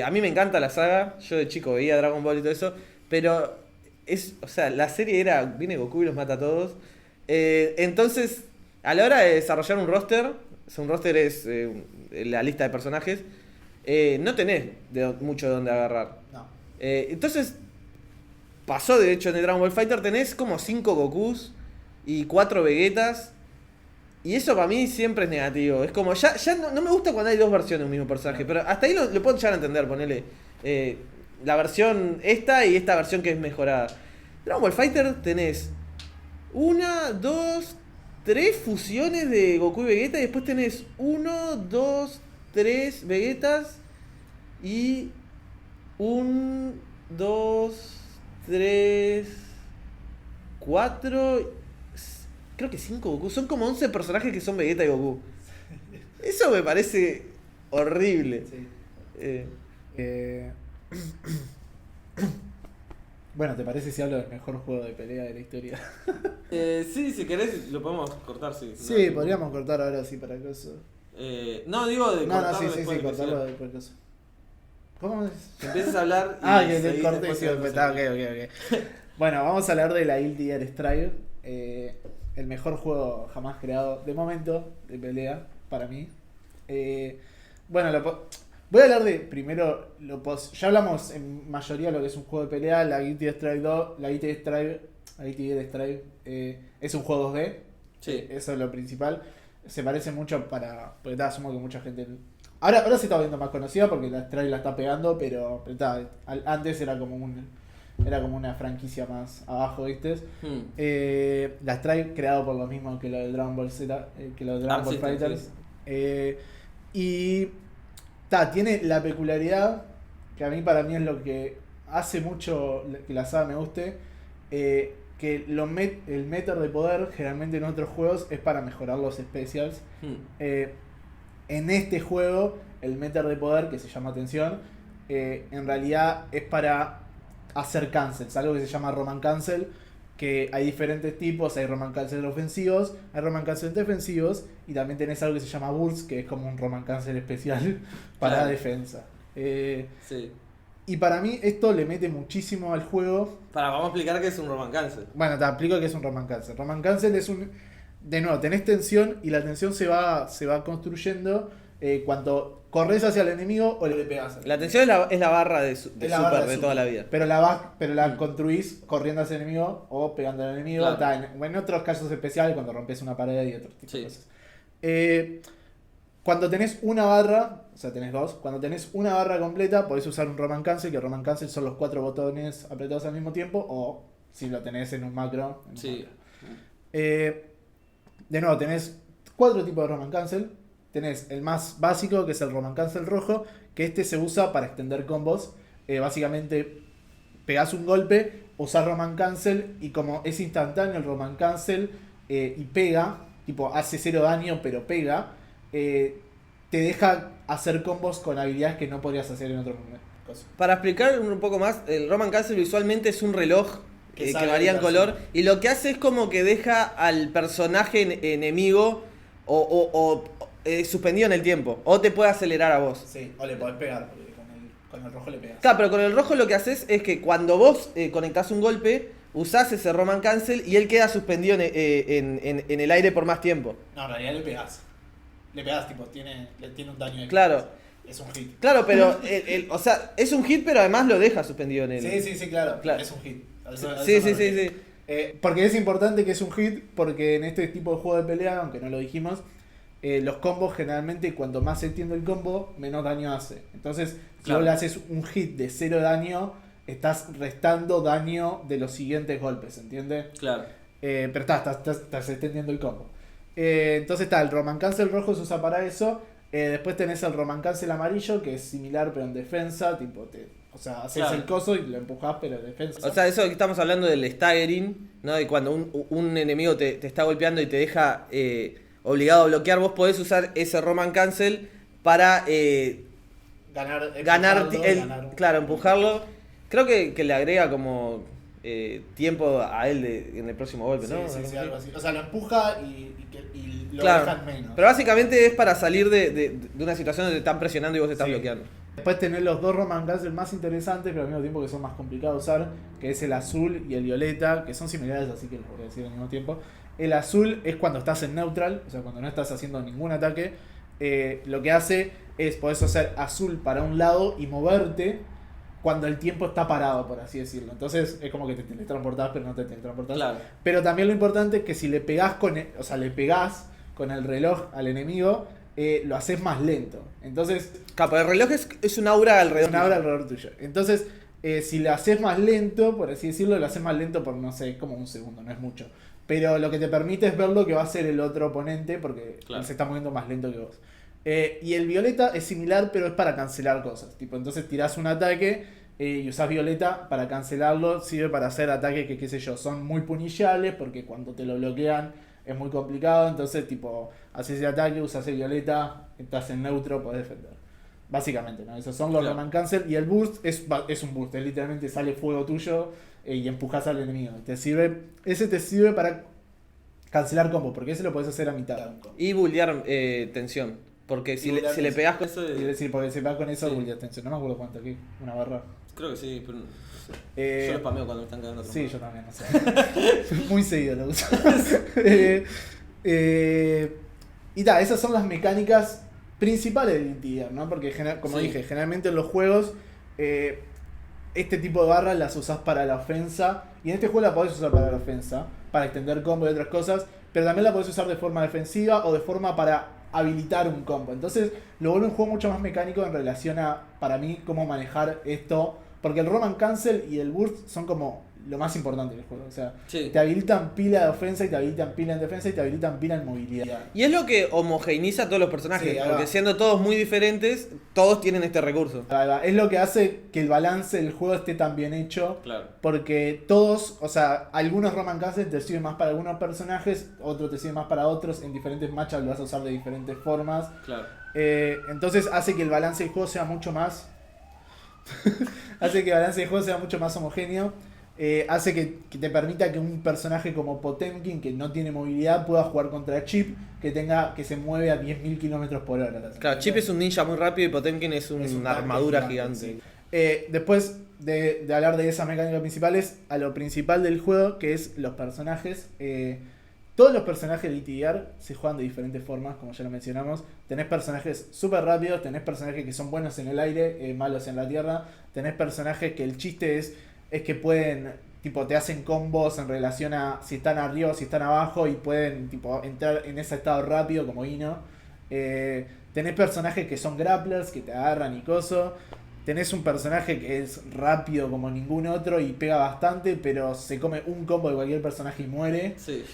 a mí me encanta la saga, yo de chico veía Dragon Ball y todo eso, pero o sea, la serie viene Goku y los mata a todos. Entonces, a la hora de desarrollar un roster es la lista de personajes, no tenés mucho de dónde agarrar. No. Entonces, pasó de hecho en el Dragon Ball Fighter, tenés como 5 Gokus y 4 Vegetas. Y eso para mí siempre es negativo. Es como, ya no me gusta cuando hay 2 versiones de un mismo personaje. Pero hasta ahí lo puedo llegar a entender, ponele. La versión esta y esta versión que es mejorada. Dragon Ball Fighter tenés 1, 2, 3 fusiones de Goku y Vegeta. Y después tenés 1, 2, 3 Vegetas. Y 1, 2, 3, 4... Creo que 5 Goku. Son como 11 personajes que son Vegeta y Goku. Eso me parece horrible. Sí. Bueno, ¿te parece si hablo del mejor juego de pelea de la historia? Sí, si querés lo podemos cortar, sí. Sí, podríamos cortar ahora sí para eso. No, digo de cortarlo sí, después de que cortarlo siga. después de eso. ¿Cómo es? Que empieces a hablar y Que te seguís corté después sí, de que está, ok. Bueno, vamos a hablar de la Guilty Gear Strive. El mejor juego jamás creado de momento de pelea para mí. Bueno, voy a hablar de primero ya hablamos en mayoría de lo que es un juego de pelea. La Guilty Gear Strive 2, la Guilty Gear Strive es un juego 2D. Sí. Eso es lo principal. Se parece mucho porque asumo que mucha gente ahora se está viendo más conocida porque la Strive la está pegando, pero antes era como una franquicia más abajo, ¿viste? La Strive creado por lo mismo que lo del Dragon Ball Z, que lo del Dragon Ball Fighters. Y tiene la peculiaridad, que para mí es lo que hace mucho que la saga me guste, que el meter de poder generalmente en otros juegos es para mejorar los specials. En este juego, el meter de poder, que se llama atención, en realidad es para hacer cancels, algo que se llama Roman Cancel, que hay diferentes tipos, hay Roman Cancel ofensivos, hay Roman Cancel defensivos, y también tenés algo que se llama Burst, que es como un Roman Cancel especial para la defensa. Sí. Y para mí esto le mete muchísimo al juego. Vamos a explicar qué es un Roman Cancel. Bueno, te explico qué es un Roman Cancel. Roman Cancel es de nuevo, tenés tensión y la tensión se va construyendo cuando corres hacia el enemigo o le pegas. La tensión es la barra de Super de toda la vida. Pero la construís corriendo hacia el enemigo o pegando al enemigo. Claro. En otros casos especiales, cuando rompes una pared y otro tipo de cosas. Cuando tenés una barra, o sea, tenés 2, cuando tenés una barra completa, podés usar un Roman Cancel, que Roman Cancel son los 4 botones apretados al mismo tiempo, o si lo tenés en un macro. De nuevo, tenés 4 tipos de Roman Cancel. Tenés el más básico, que es el Roman Cancel rojo, que este se usa para extender combos. Básicamente, pegás un golpe, usás Roman Cancel, y como es instantáneo el Roman Cancel, y pega, tipo hace 0 daño, pero pega, te deja hacer combos con habilidades que no podrías hacer en otro momento. Para explicar un poco más, el Roman Cancel visualmente es un reloj que varía en color, y lo que hace es como que deja al personaje enemigo suspendido en el tiempo, o te puede acelerar a vos. Sí, o le podés pegar, porque con el rojo le pegas. Claro, pero con el rojo lo que haces es que cuando vos conectás un golpe, usás ese Roman Cancel y él queda suspendido en el aire por más tiempo. No, en realidad le pegás. Le pegás, tipo, tiene un daño extra. Claro, es un hit. Claro, pero, o sea, es un hit, pero además lo deja suspendido en el... Sí, claro. Es un hit. Sí. Porque es importante que es un hit, porque en este tipo de juego de pelea, aunque no lo dijimos, los combos generalmente, cuanto más se extiende el combo, menos daño hace. Entonces, si vos le haces un hit de 0 daño, estás restando daño de los siguientes golpes, ¿entiendes? Claro. Pero estás extendiendo el combo. Entonces está el Roman Cancel rojo, se usa para eso. Después tenés el Roman Cancel amarillo, que es similar pero en defensa, tipo o sea, haces el coso y lo empujás, pero en defensa. O sea, eso que estamos hablando del staggering, ¿no? De cuando un enemigo te está golpeando y te deja obligado a bloquear, vos podés usar ese Roman Cancel para ganar, claro, empujarlo. Creo que le agrega como tiempo a él en el próximo golpe, ¿no? Sí, algo así. O sea, lo empuja y lo dejan menos. Pero básicamente es para salir de una situación donde te están presionando y vos te estás bloqueando. Después tenés los dos Roman Cancel más interesantes, pero al mismo tiempo que son más complicados de usar, que es el azul y el violeta, que son similares, así que los voy a decir al mismo tiempo. El azul es cuando estás en neutral, o sea, cuando no estás haciendo ningún ataque. Lo que hace es, podés hacer azul para un lado y moverte cuando el tiempo está parado, por así decirlo. Entonces es como que te teletransportás, pero no te teletransportás. Claro. Pero también lo importante es que si le pegás le pegás con el reloj al enemigo, lo haces más lento. Entonces, Capo, el reloj es un aura alrededor. una aura alrededor tuyo. Entonces, si lo haces más lento, por así decirlo, lo haces más lento por, no sé, como un segundo, no es mucho. Pero lo que te permite es ver lo que va a hacer el otro oponente, porque él se está moviendo más lento que vos. Y el violeta es similar, pero es para cancelar cosas. Tipo, entonces tirás un ataque y usás violeta para cancelarlo. Sirve para hacer ataques que, qué sé yo, son muy punillables, porque cuando te lo bloquean es muy complicado. Entonces, tipo, haces el ataque, usás el violeta, estás en neutro, podés defender. Básicamente, ¿no? Esos son los Roman Cancel. Y el burst es un burst, es literalmente sale fuego tuyo y empujas al enemigo. Ese te sirve para cancelar combo, porque ese lo podés hacer a mitad. Y bullear tensión. Porque si le pegás con eso... Porque si pegas con eso, bullear tensión. No me acuerdo cuánto, ¿qué? ¿Una barra? Creo que sí, pero no sé. Yo lo spameo cuando me están cagando. Sí, yo también, no sé. Muy seguido lo uso. Y tal, esas son las mecánicas principales del Inti-Gear, ¿no? Porque, como dije, generalmente en los juegos este tipo de barras las usás para la ofensa. Y en este juego la podés usar para la ofensa, para extender combo y otras cosas. Pero también la podés usar de forma defensiva o de forma para habilitar un combo. Entonces lo vuelve un juego mucho más mecánico en relación a, para mí, cómo manejar esto. Porque el Roman Cancel y el Burst son como lo más importante del juego. O sea, te habilitan pila de ofensa y te habilitan pila en defensa y te habilitan pila en movilidad. Y es lo que homogeneiza a todos los personajes. Porque siendo todos muy diferentes, todos tienen este recurso. Es lo que hace que el balance del juego esté tan bien hecho. Claro. Porque todos, o sea, algunos Roman Cancel te sirven más para algunos personajes, otros te sirven más para otros. En diferentes matchups lo vas a usar de diferentes formas. Claro. Entonces hace que el balance del juego sea mucho más... homogéneo. Hace que te permita que un personaje como Potemkin, que no tiene movilidad, pueda jugar contra Chip, que se mueve a 10.000 km por hora. Claro, Chip es un ninja muy rápido y Potemkin es una armadura gigante. Sí. Después de hablar de esas mecánicas principales, a lo principal del juego, que es los personajes. Todos los personajes de Inti-Gear se juegan de diferentes formas, como ya lo mencionamos. Tenés personajes súper rápidos, tenés personajes que son buenos en el aire, malos en la tierra. Tenés personajes que el chiste es que pueden, tipo, te hacen combos en relación a si están arriba o si están abajo y pueden, tipo, entrar en ese estado rápido como Ino. Tenés personajes que son grapplers, que te agarran y coso. Tenés un personaje que es rápido como ningún otro y pega bastante, pero se come un combo de cualquier personaje y muere. Sí.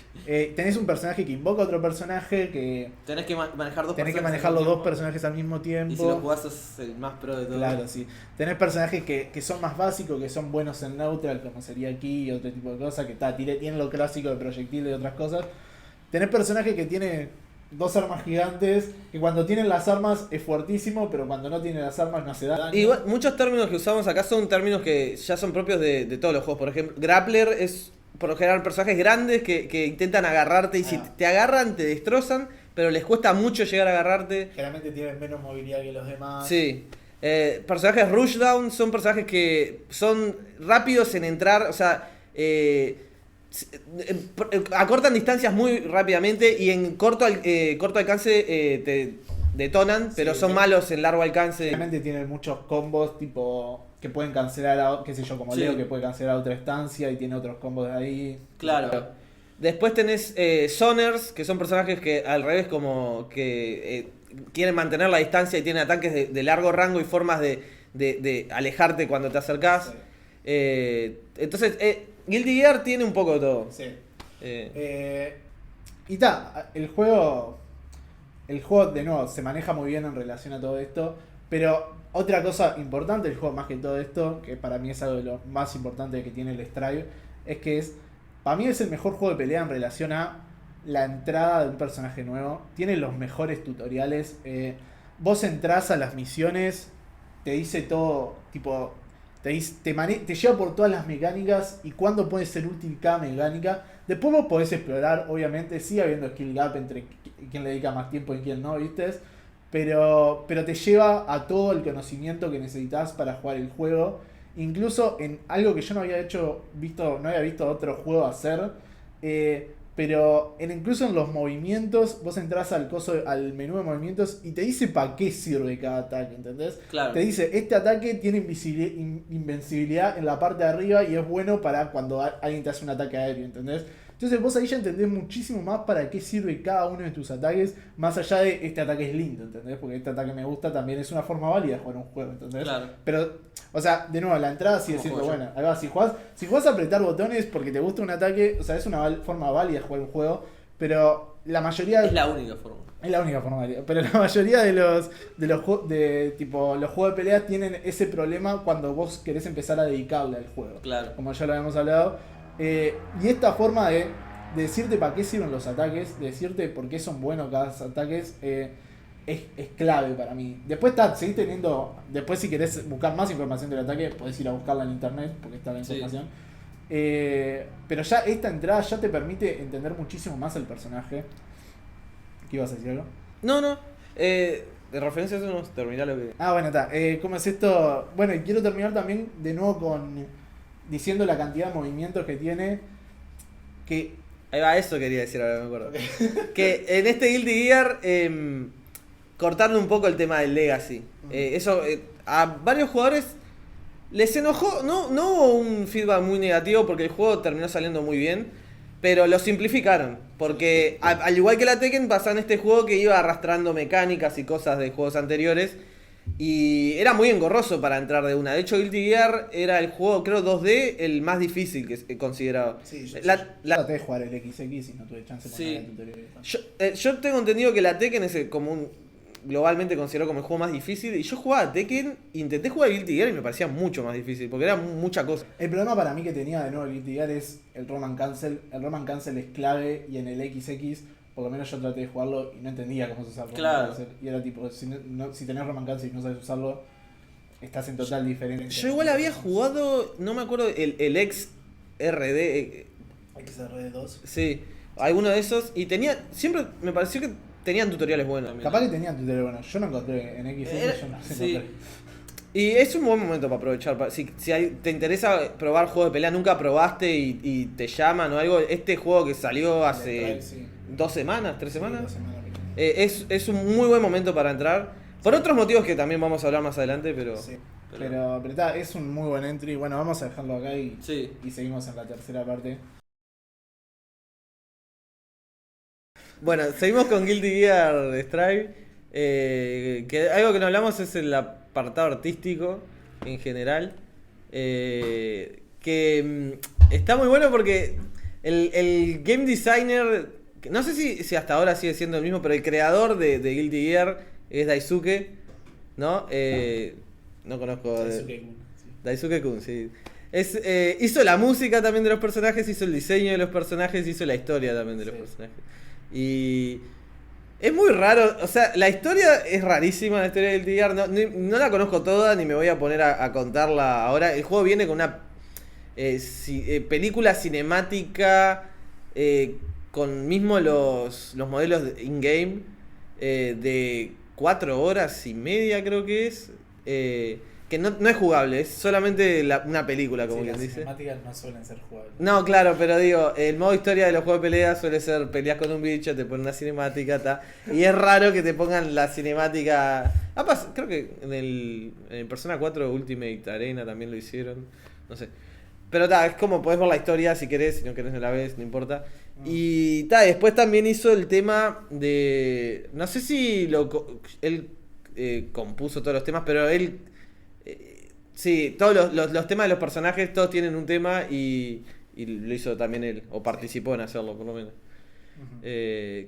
Tenés un personaje que invoca a otro personaje que... Tenés que manejar los dos personajes al mismo tiempo. Y si lo jugás sos el más pro de todos. Claro, sí. Tenés personajes que son más básicos, que son buenos en neutral, como sería aquí y otro tipo de cosas, que tienen lo clásico de proyectil y otras cosas. Tenés personajes que tienen dos armas gigantes, que cuando tienen las armas es fuertísimo, pero cuando no tienen las armas no hace daño. Igual, muchos términos que usamos acá son términos que ya son propios de todos los juegos. Por ejemplo, grappler es por lo general personajes grandes que intentan agarrarte y si te agarran te destrozan, pero les cuesta mucho llegar a agarrarte. Generalmente tienen menos movilidad que los demás. Sí. Personajes rushdown son personajes que son rápidos en entrar, o sea... acortan distancias muy rápidamente y en corto alcance detonan, pero Sí, son sí. malos en largo alcance. Realmente tienen muchos combos tipo que pueden cancelar a, qué sé yo, como Sí. Leo que puede cancelar a otra estancia y tiene otros combos de ahí. Claro. Después tenés Zoners, que son personajes que al revés como que quieren mantener la distancia y tienen ataques de largo rango y formas de alejarte cuando te acercás. Sí. Entonces, Guilty Gear tiene un poco de todo. Sí. Eh, Y el juego de nuevo se maneja muy bien en relación a todo esto, pero otra cosa importante del juego más que todo esto, que para mí es algo de lo más importante que tiene el Strive, es que para mí es el mejor juego de pelea en relación a la entrada de un personaje nuevo. Tiene los mejores tutoriales. Vos entrás a las misiones, te dice todo, tipo, te lleva por todas las mecánicas y cuándo puede ser útil cada mecánica. Después vos podés explorar, obviamente, sigue habiendo skill gap entre quién le dedica más tiempo y quién no, ¿viste? Pero te lleva a todo el conocimiento que necesitas para jugar el juego. Incluso en algo que yo no había no había visto a otro juego hacer. Pero incluso en los movimientos, vos entras al menú de movimientos y te dice para qué sirve cada ataque, ¿entendés? Claro. Te dice, este ataque tiene invencibilidad en la parte de arriba y es bueno para cuando alguien te hace un ataque aéreo, ¿entendés? Entonces vos ahí ya entendés muchísimo más para qué sirve cada uno de tus ataques, más allá de este ataque es lindo, ¿entendés? Porque este ataque me gusta, también es una forma válida de jugar un juego, ¿entendés? Claro. Pero, o sea, de nuevo, la entrada sigue siendo juego buena. Ahí va, si jugás a apretar botones porque te gusta un ataque, o sea, es una forma válida de jugar un juego, pero la mayoría... Es la única forma. Es la única forma válida. Pero la mayoría de los juegos de pelea tienen ese problema cuando vos querés empezar a dedicarle al juego. Claro. Como ya lo habíamos hablado. Y esta forma de decirte para qué sirven los ataques, de decirte por qué son buenos cada ataques, es clave para mí. Después seguís teniendo. Después, si querés buscar más información del ataque, podés ir a buscarla en internet, porque está la información. Pero ya esta entrada ya te permite entender muchísimo más el personaje. ¿Qué ibas a decir algo? no. De referencia a eso no terminá lo que... Bueno, está. ¿Cómo es esto? Bueno, y quiero terminar también de nuevo diciendo la cantidad de movimientos que tiene. Que Ahí va, eso quería decir ahora, me acuerdo. Que en este Guilty Gear, cortarle un poco el tema del Legacy. Eso a varios jugadores les enojó. No hubo un feedback muy negativo porque el juego terminó saliendo muy bien. Pero lo simplificaron. Porque al igual que la Tekken, pasaba en este juego que iba arrastrando mecánicas y cosas de juegos anteriores. Y era muy engorroso para entrar de una. De hecho, Guilty Gear era el juego, creo, 2D, el más difícil que he considerado. Sí, yo La- traté de jugar el XX y no tuve chance de Sí. poner el tutorial. Yo tengo entendido que la Tekken es globalmente considerado como el juego más difícil. Y yo jugaba a Tekken, intenté jugar a Guilty Gear y me parecía mucho más difícil, porque era mucha cosa. El problema para mí que tenía de nuevo el Guilty Gear es el Roman Cancel. El Roman Cancel es clave y en el XX, por lo menos yo traté de jugarlo y no entendía cómo se usaba el Roman Claro. Cancel. Y era tipo, si tenés Roman Cancel y no sabes usarlo, estás en total diferencia. Yo igual había jugado, no me acuerdo, el ex RD. XRD2. Sí, alguno de esos. Y siempre me pareció que tenían tutoriales buenos. Capaz que tenían tutorial bueno. Yo no encontré en XX, yo no sé. sí. Y es un buen momento para aprovechar. Si te interesa probar juegos de pelea, nunca probaste y te llaman o algo, este juego que salió hace Sí. 2 semanas, 3 semanas, 2 semanas. es un muy buen momento para entrar. Por otros motivos que también vamos a hablar más adelante, pero... Sí. Pero está, es un muy buen entry. Bueno, vamos a dejarlo acá y seguimos en la tercera parte. Bueno, seguimos con Guilty Gear Strive. Que algo que no hablamos es el apartado artístico en general. Que está muy bueno porque el game designer, no sé si hasta ahora sigue siendo el mismo, pero el creador de Guilty Gear es Daisuke, ¿no? No conozco. Daisuke Kun, sí. Hizo la música también de los personajes, hizo el diseño de los personajes, hizo la historia también de los personajes. Y es muy raro, o sea, la historia es rarísima, la historia del Gear, no la conozco toda, ni me voy a poner a contarla ahora. El juego viene con una película cinemática, con mismo los modelos in-game, de 4 horas y media creo que es. que no es jugable, es solamente una película, como quien las dice. cinemáticas no suelen ser jugables. No, claro, pero digo, el modo historia de los juegos de pelea suele ser peleas con un bicho, te ponen una cinemática, y es raro que te pongan la cinemática. Creo que en Persona 4 Ultimate Arena también lo hicieron, no sé. Pero es como podés ver la historia si querés, si no querés no la ves, no importa. Y después también hizo el tema de. No sé si él compuso todos los temas, pero él. Sí, todos los temas de los personajes, todos tienen un tema y lo hizo también él, o participó en hacerlo, por lo menos. Que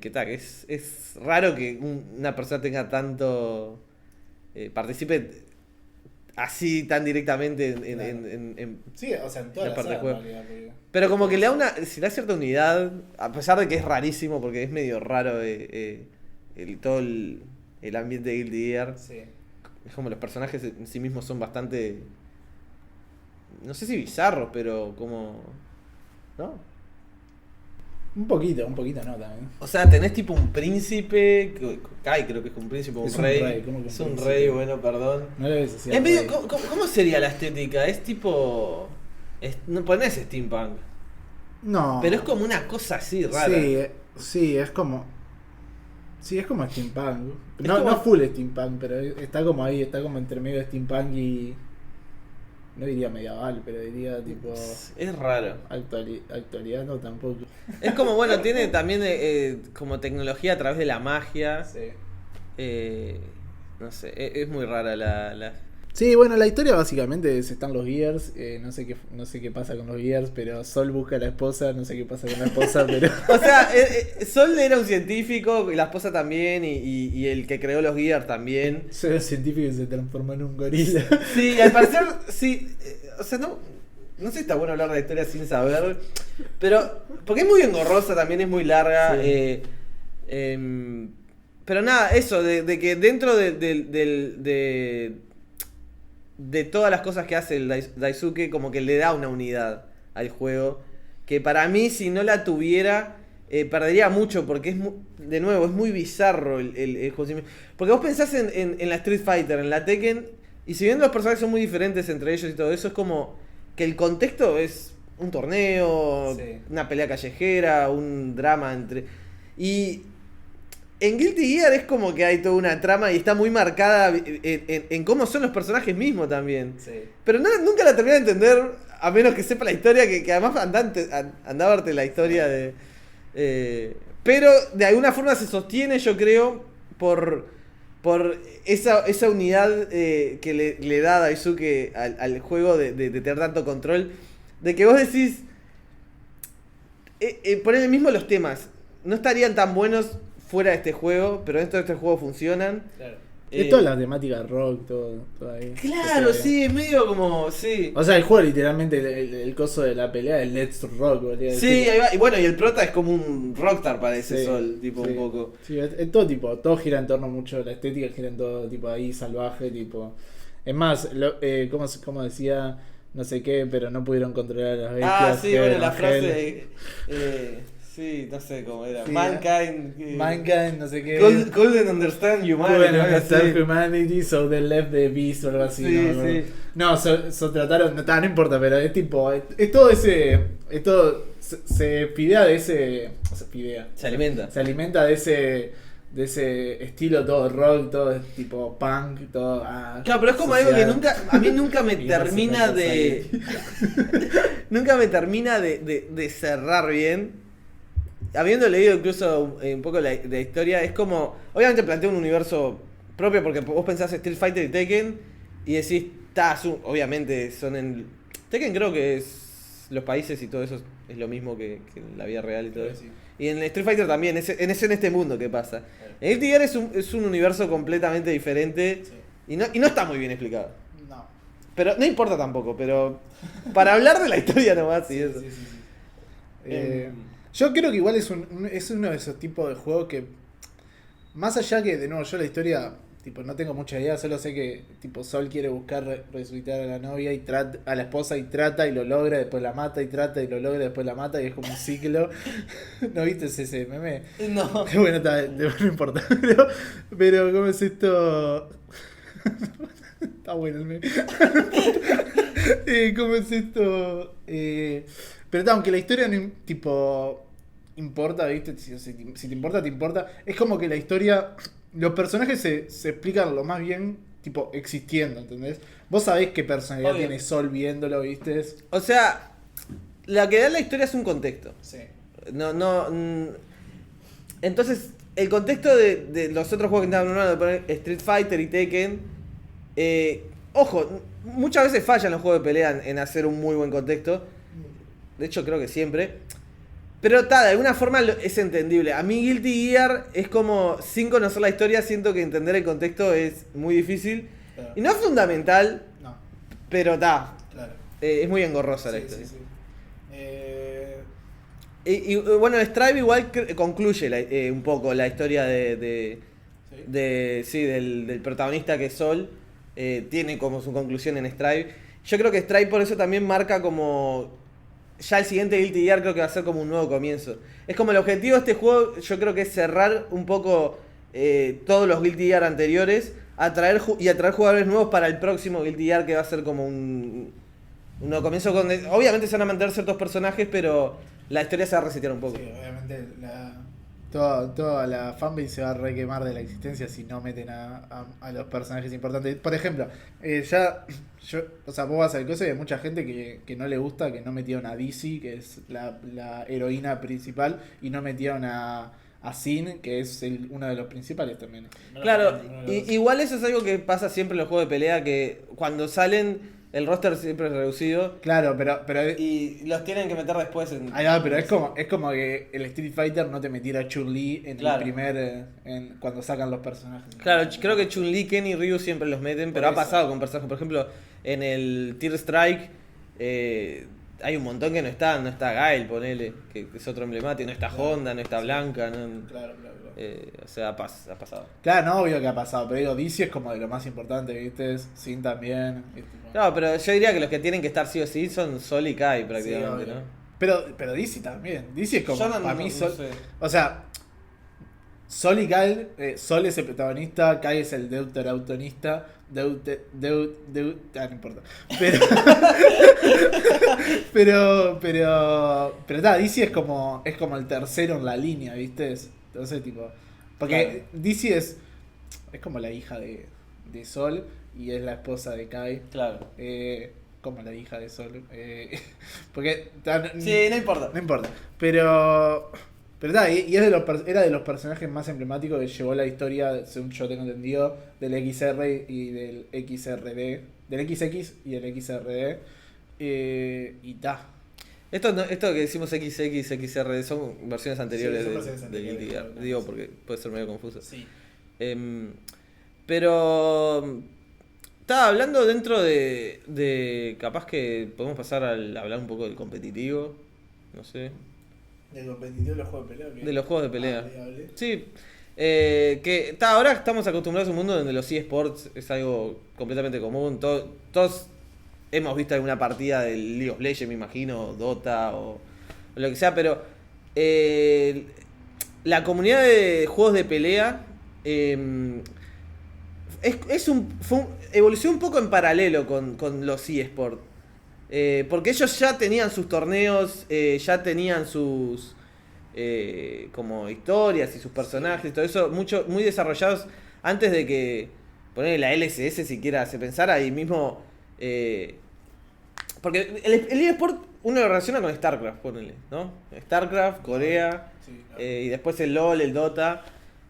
es raro que una persona tenga tanto. Participe así tan directamente en sí, o sea, en toda la parte de juego. Porque... Pero como que le da cierta unidad, a pesar de que es rarísimo, porque es medio raro todo el ambiente de Guilty Gear. Sí. Es como los personajes en sí mismos son bastante, no sé si bizarros, pero como, ¿no? Un poquito no también. O sea, tenés tipo un príncipe, Kai creo que es un príncipe o un rey. ¿Cómo que Es un un príncipe? rey, bueno, perdón. No le ves así. Es medio, ¿cómo sería la estética? Es tipo, no ponés steampunk, No. pero es como una cosa así rara. Sí, es como. Sí, es como steampunk. Es No, como- no full steampunk, pero está como ahí, está como entre medio de steampunk y. No diría medieval, pero diría tipo. Es raro. Actualidad no tampoco. Es como, bueno, tiene también como tecnología a través de la magia. Sí. No sé, es muy rara la... Sí, bueno, la historia básicamente están los Gears, no sé qué pasa con los Gears, pero Sol busca a la esposa, no sé qué pasa con la esposa, pero... O sea, Sol era un científico, y la esposa también, y el que creó los Gears también. Soy un científico y se transformó en un gorila. Sí, al parecer, sí, o sea, no sé si está bueno hablar de la historia sin saber, pero, porque es muy engorrosa también, es muy larga, Sí. pero nada, eso, de que dentro de todas las cosas que hace el Daisuke, como que le da una unidad al juego, que para mí si no la tuviera, perdería mucho, porque de nuevo, es muy bizarro el juego. Porque vos pensás en la Street Fighter, en la Tekken, y si bien los personajes son muy diferentes entre ellos y todo eso, es como que el contexto es un torneo, Sí. una pelea callejera, un drama entre... Y en Guilty Gear es como que hay toda una trama y está muy marcada en cómo son los personajes mismos también. Sí. Pero nunca la terminé de entender, a menos que sepa la historia, que además anda a verte la historia de... pero de alguna forma se sostiene, yo creo, por esa unidad que le da Daisuke al juego de tener tanto control. De que vos decís... poner mismo los temas. No estarían tan buenos fuera de este juego, pero dentro de este juego funcionan. Claro. Es toda la temática rock, todo ahí. Claro, Está bien. sí, es medio como... Sí. O sea, el juego literalmente, el coso de la pelea, el Let's Rock, boludo. Sí, ahí va. Y bueno, y el prota es como un rockstar parece Sí, Sol, tipo sí. un poco. Sí, es todo tipo, todo gira en torno mucho, la estética gira en todo tipo ahí salvaje, tipo. Es más, como decía, no sé qué, pero no pudieron controlar a las bestias. Ah, sí, Heaven bueno, la or frase... sí, no sé cómo era. Sí, Mankind... Mankind, no sé qué. Couldn't understand humanity. Couldn't algo así. understand humanity, so they left the beast o algo así. Sí, no, me acuerdo. sí. No, trataron, no importa, pero es tipo, es todo ese, es todo, se pidea de ese, o sea, pidea. Se alimenta. Se alimenta de ese estilo todo rock, todo tipo punk, todo... Claro, pero es como algo que a mí nunca me Y no termina se de... nunca me termina de cerrar bien. Habiendo leído incluso un poco de historia, es como... Obviamente plantea un universo propio, porque vos pensás Street Fighter y Tekken, y decís, obviamente son en... Tekken creo que es... Los países y todo eso es lo mismo que en la vida real y todo eso. Sí. Y en Street Fighter también, es en este mundo que pasa. En Guilty Gear es un universo completamente diferente, Sí. y no está muy bien explicado. No. Pero no importa tampoco, pero para hablar de la historia nomás y eso. Sí. Yo creo que igual es uno de esos tipos de juegos que, más allá que, de nuevo, yo la historia, tipo, no tengo mucha idea, solo sé que, tipo, Sol quiere buscar resucitar a la novia y a la esposa y trata y lo logra, después la mata y trata y lo logra, después la mata y es como un ciclo. ¿No viste ese meme? No. Bueno, no importa. Pero ¿cómo es esto? Está bueno el meme. ¿Cómo es esto? Pero aunque la historia no tipo importa, ¿viste? Si te importa, te importa. Es como que la historia, los personajes se explican lo más bien, tipo, existiendo, ¿entendés? Vos sabés qué personalidad Obvio. tiene Sol viéndolo, ¿viste? O sea, la que da la historia es un contexto. Sí. Entonces, el contexto de los otros juegos que estaban hablando, de poner Street Fighter y Tekken, ojo, muchas veces fallan los juegos de pelea en hacer un muy buen contexto. De hecho, creo que siempre. Pero de alguna forma es entendible. A mí Guilty Gear es como, sin conocer la historia, siento que entender el contexto es muy difícil. Claro. Y no es fundamental, No, pero claro. es muy engorrosa la Sí, historia. sí, sí. Y bueno, Strive igual concluye un poco la historia del protagonista que es Sol. Tiene como su conclusión en Strive. Yo creo que Strive por eso también marca como... Ya el siguiente Guilty Gear creo que va a ser como un nuevo comienzo. Es como el objetivo de este juego, yo creo que es cerrar un poco todos los Guilty Gear anteriores, atraer jugadores nuevos para el próximo Guilty Gear, que va a ser como un nuevo comienzo. Obviamente se van a mantener ciertos personajes, pero la historia se va a resetear un poco. Sí, obviamente toda la fanbase se va a requemar de la existencia si no meten a los personajes importantes. Por ejemplo, o sea, vos vas al coso y hay mucha gente que no le gusta que no metieron a Dizzy, que es la heroína principal, y no metieron a Sin, que es uno de los principales también. Claro, igual eso es algo que pasa siempre en los juegos de pelea, que cuando salen el roster siempre es reducido. Claro, pero Y los tienen que meter después en... ahí va, pero es como que el Street Fighter no te metiera a Chun-Li en Claro. el primer cuando sacan los personajes. Claro, creo que Chun-Li, Ken y Ryu siempre los meten, pero ha Por eso. pasado con personajes. Por ejemplo, en el Tear Strike hay un montón que no está. No está Gael, ponele, que es otro emblemático. No está Claro. Honda, no está Blanca. No, Claro. o sea, ha pasado. Claro, no, obvio que ha pasado, pero digo, DC es como de lo más importante, ¿viste? Sin también. ¿viste? No, pero yo diría que los que tienen que estar sí o sí son Sol y Kai prácticamente, Sí, obvio. ¿no? Pero DC también. DC es como, Yo no- para mí, no Sol. sé. O sea, Sol y Kai, Sol es el protagonista, Kai es el deuterautonista. No importa. Pero DC es como el tercero en la línea, ¿viste? Entonces, tipo. Porque DC es como la hija de Sol y es la esposa de Kai. Claro. Como la hija de Sol. Sí, no importa. No importa. Pero y es era de los personajes más emblemáticos que llevó la historia, según yo tengo entendido, del XR y del XRD. Del XX y del XRD. Y ta. Esto que decimos XX, XR son versiones anteriores Sí, son de versiones Guilty anteriores, Gear. claro, Digo sí. porque puede ser medio confuso. Sí. Pero estaba hablando dentro de capaz que podemos pasar a hablar un poco del competitivo, no sé, ¿Del competitivo de los juegos de pelea? de los juegos de pelea. Hable. Sí, ahora estamos acostumbrados a un mundo donde los eSports es algo completamente común. Todos hemos visto alguna partida del League of Legends, me imagino, Dota o lo que sea, pero la comunidad de juegos de pelea evolucionó un poco en paralelo con los eSports. Porque ellos ya tenían sus torneos, ya tenían sus como historias y sus personajes y todo eso muy desarrollados antes de que poner la LCS siquiera se pensara y mismo porque el eSport uno lo relaciona con StarCraft, ponele, ¿no? StarCraft, Corea, Sí, claro. y después el LoL, el Dota,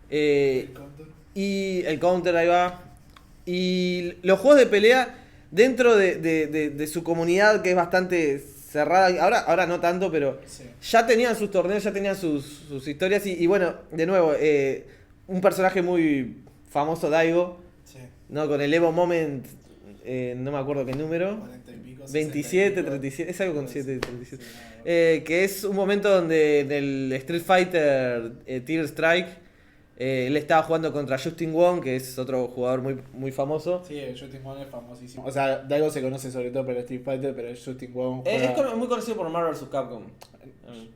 El counter. y el Counter, ahí va. Y los juegos de pelea dentro de su comunidad, que es bastante cerrada, ahora no tanto, pero Sí. ya tenían sus torneos, ya tenían sus historias. Y bueno, de nuevo, un personaje muy famoso, Daigo, Sí. ¿no? Con el Evo Moment, no me acuerdo qué número. 40 y pico, 27, 60 y pico. 37, es algo con 7, Sí, 37. sí, no, Que es un momento donde en el Street Fighter Tear Strike él estaba jugando contra Justin Wong, que es otro jugador muy famoso. Sí, Justin Wong es famosísimo. O sea, Daigo se conoce sobre todo por Street Fighter, pero Justin Wong Es juega... muy conocido por Marvel vs. Capcom.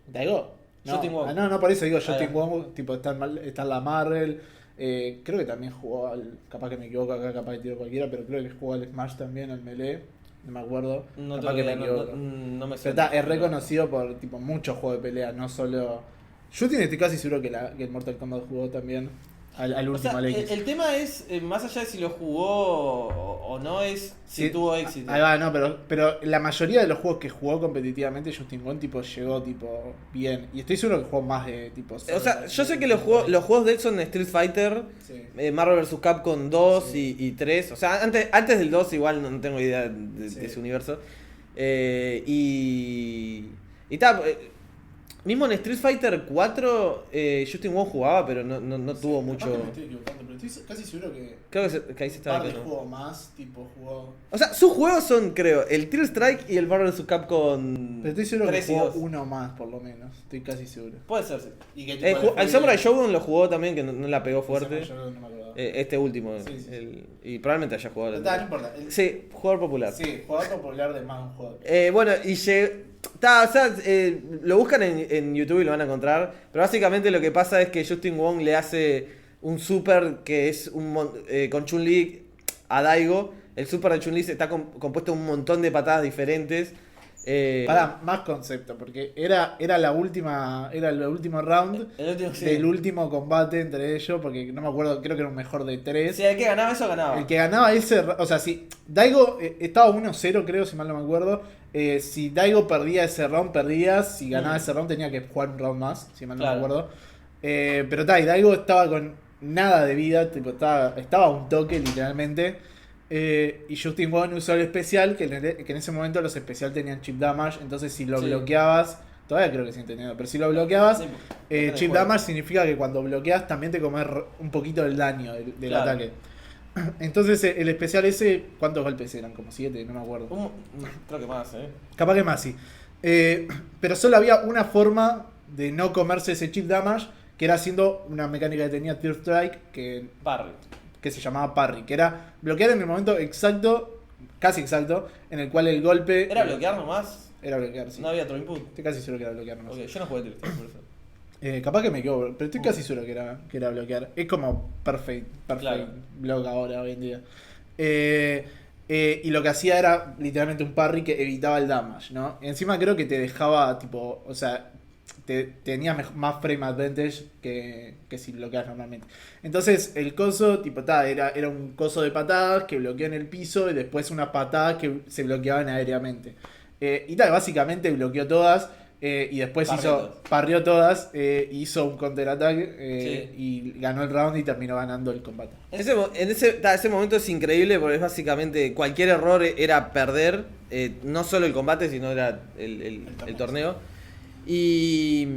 ¿Daigo? No, Justin Wong. no, por eso digo, Justin va. Wong tipo, está en la Marvel, Creo que también jugó al... Capaz que me equivoco acá, capaz que tiro cualquiera, pero creo que jugó al Smash también, al Melee. No me acuerdo. No, capaz que me equivoco. no me Pero suena. es reconocido por tipo muchos juegos de pelea, no solo... Yo estoy casi seguro que el Mortal Kombat jugó también al O último, sea, al X. el tema es, más allá de si lo jugó o no, es si Sí, tuvo éxito. Ahí va, no, pero la mayoría de los juegos que jugó competitivamente, Justin Wong tipo llegó tipo bien. Y estoy seguro que jugó más de tipo... O sea, yo sé que los juegos de él son Street Fighter, Sí. Marvel vs. Capcom 2 Sí. y 3. O sea, antes del 2 igual no tengo idea de Sí. su universo. Y tal, mismo en Street Fighter 4 Justin Wong jugaba, pero no tuvo mucho... Capaz que me estoy equivocando, pero estoy casi seguro que... Creo que ahí se Un estaba par de quedando. juegos más, tipo jugó... O sea, sus juegos son, creo, el Tear Strike y el Marvel vs. Capcom Pero estoy seguro que 3 y jugó 2. uno más, por lo menos. Estoy casi seguro. Puede ser, sí. Y que El Samurai Shodown lo jugó también, que no la pegó fuerte. Yo no me acordaba. Este último. Sí, sí. Y probablemente haya jugado. Pero está, no importa. Sí, jugador popular. Sí, jugador popular de más un juego. Bueno, y lo buscan en YouTube y lo van a encontrar. Pero básicamente lo que pasa es que Justin Wong le hace un super que es con Chun-Li a Daigo. El super de Chun-Li está compuesto de un montón de patadas diferentes. Para más concepto, porque era el último round El último, sí. del último combate entre ellos, porque no me acuerdo, creo que era un mejor de 3. Si el que ganaba eso, ganaba. El que ganaba o sea, si Daigo estaba 1-0, creo, si mal no me acuerdo. Si Daigo perdía ese round, perdías. Si ganaba ese round, tenía que jugar un round más, si mal no me acuerdo. Pero Daigo estaba con nada de vida, tipo, estaba a un toque, literalmente. Y Justin Wong usó el especial, que en ese momento los especial tenían chip damage. Entonces, si lo bloqueabas, todavía creo que siguen teniendo, pero si lo bloqueabas, chip damage significa que cuando bloqueas también te comes un poquito del daño del ataque. Entonces el especial ese, ¿cuántos golpes eran? Como 7, no me acuerdo. Creo que más, Capaz que más, sí. Pero solo había una forma de no comerse ese chip damage, que era haciendo una mecánica que tenía Tear Strike, que se llamaba parry, que era bloquear en el momento exacto, casi exacto, en el cual el golpe... ¿Era bloquear nomás? Era bloquear, sí. No había otro input. Estoy casi seguro que era bloquear nomás. Ok, yo no jugué Tear Strike por eso. Capaz que me equivoco, pero estoy casi seguro que era bloquear. Es como perfect Claro. block ahora, hoy en día. Y lo que hacía era literalmente un parry que evitaba el damage, ¿no? Encima creo que te dejaba, tipo, o sea, tenías más frame advantage que si bloqueas normalmente. Entonces el coso, tipo, era un coso de patadas que bloqueó en el piso y después unas patadas que se bloqueaban aéreamente. Básicamente bloqueó todas. Y después parrió todas, hizo un counterattack y ganó el round y terminó ganando el combate. Ese momento es increíble porque es básicamente cualquier error era perder, no solo el combate, sino era el torneo. Y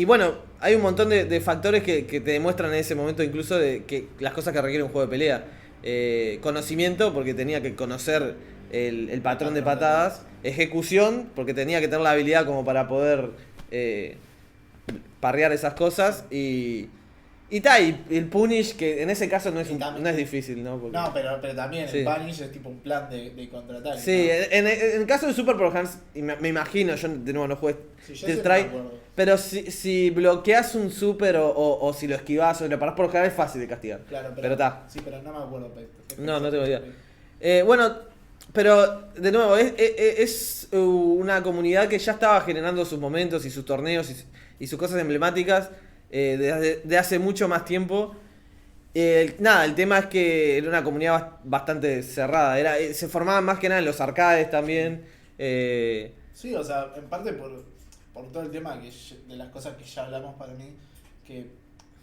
bueno, hay un montón de factores que te demuestran en ese momento incluso de que las cosas que requiere un juego de pelea. Conocimiento, porque tenía que conocer el patrón de patadas. Ejecución, porque tenía que tener la habilidad como para poder parrear esas cosas. Y el punish, que en ese caso no es difícil, ¿no? Porque... No, pero también Sí. el punish es tipo un plan de contraataque. Sí, ¿no? en el caso de Super Pro Hands, y me imagino, yo de nuevo no jugué Sí, yo Steel ese Strike, no me acuerdo. pero si bloqueas un super o si lo esquivas o lo parás por lo general es fácil de castigar. Claro, pero está. Sí, pero no me acuerdo. No tengo idea. Bueno, pero de nuevo, es una comunidad que ya estaba generando sus momentos y sus torneos y sus cosas emblemáticas de hace mucho más tiempo. El tema es que era una comunidad bastante cerrada. Se formaban más que nada en los arcades también. Sí, o sea, en parte por todo el tema de las cosas que ya hablamos para mí, que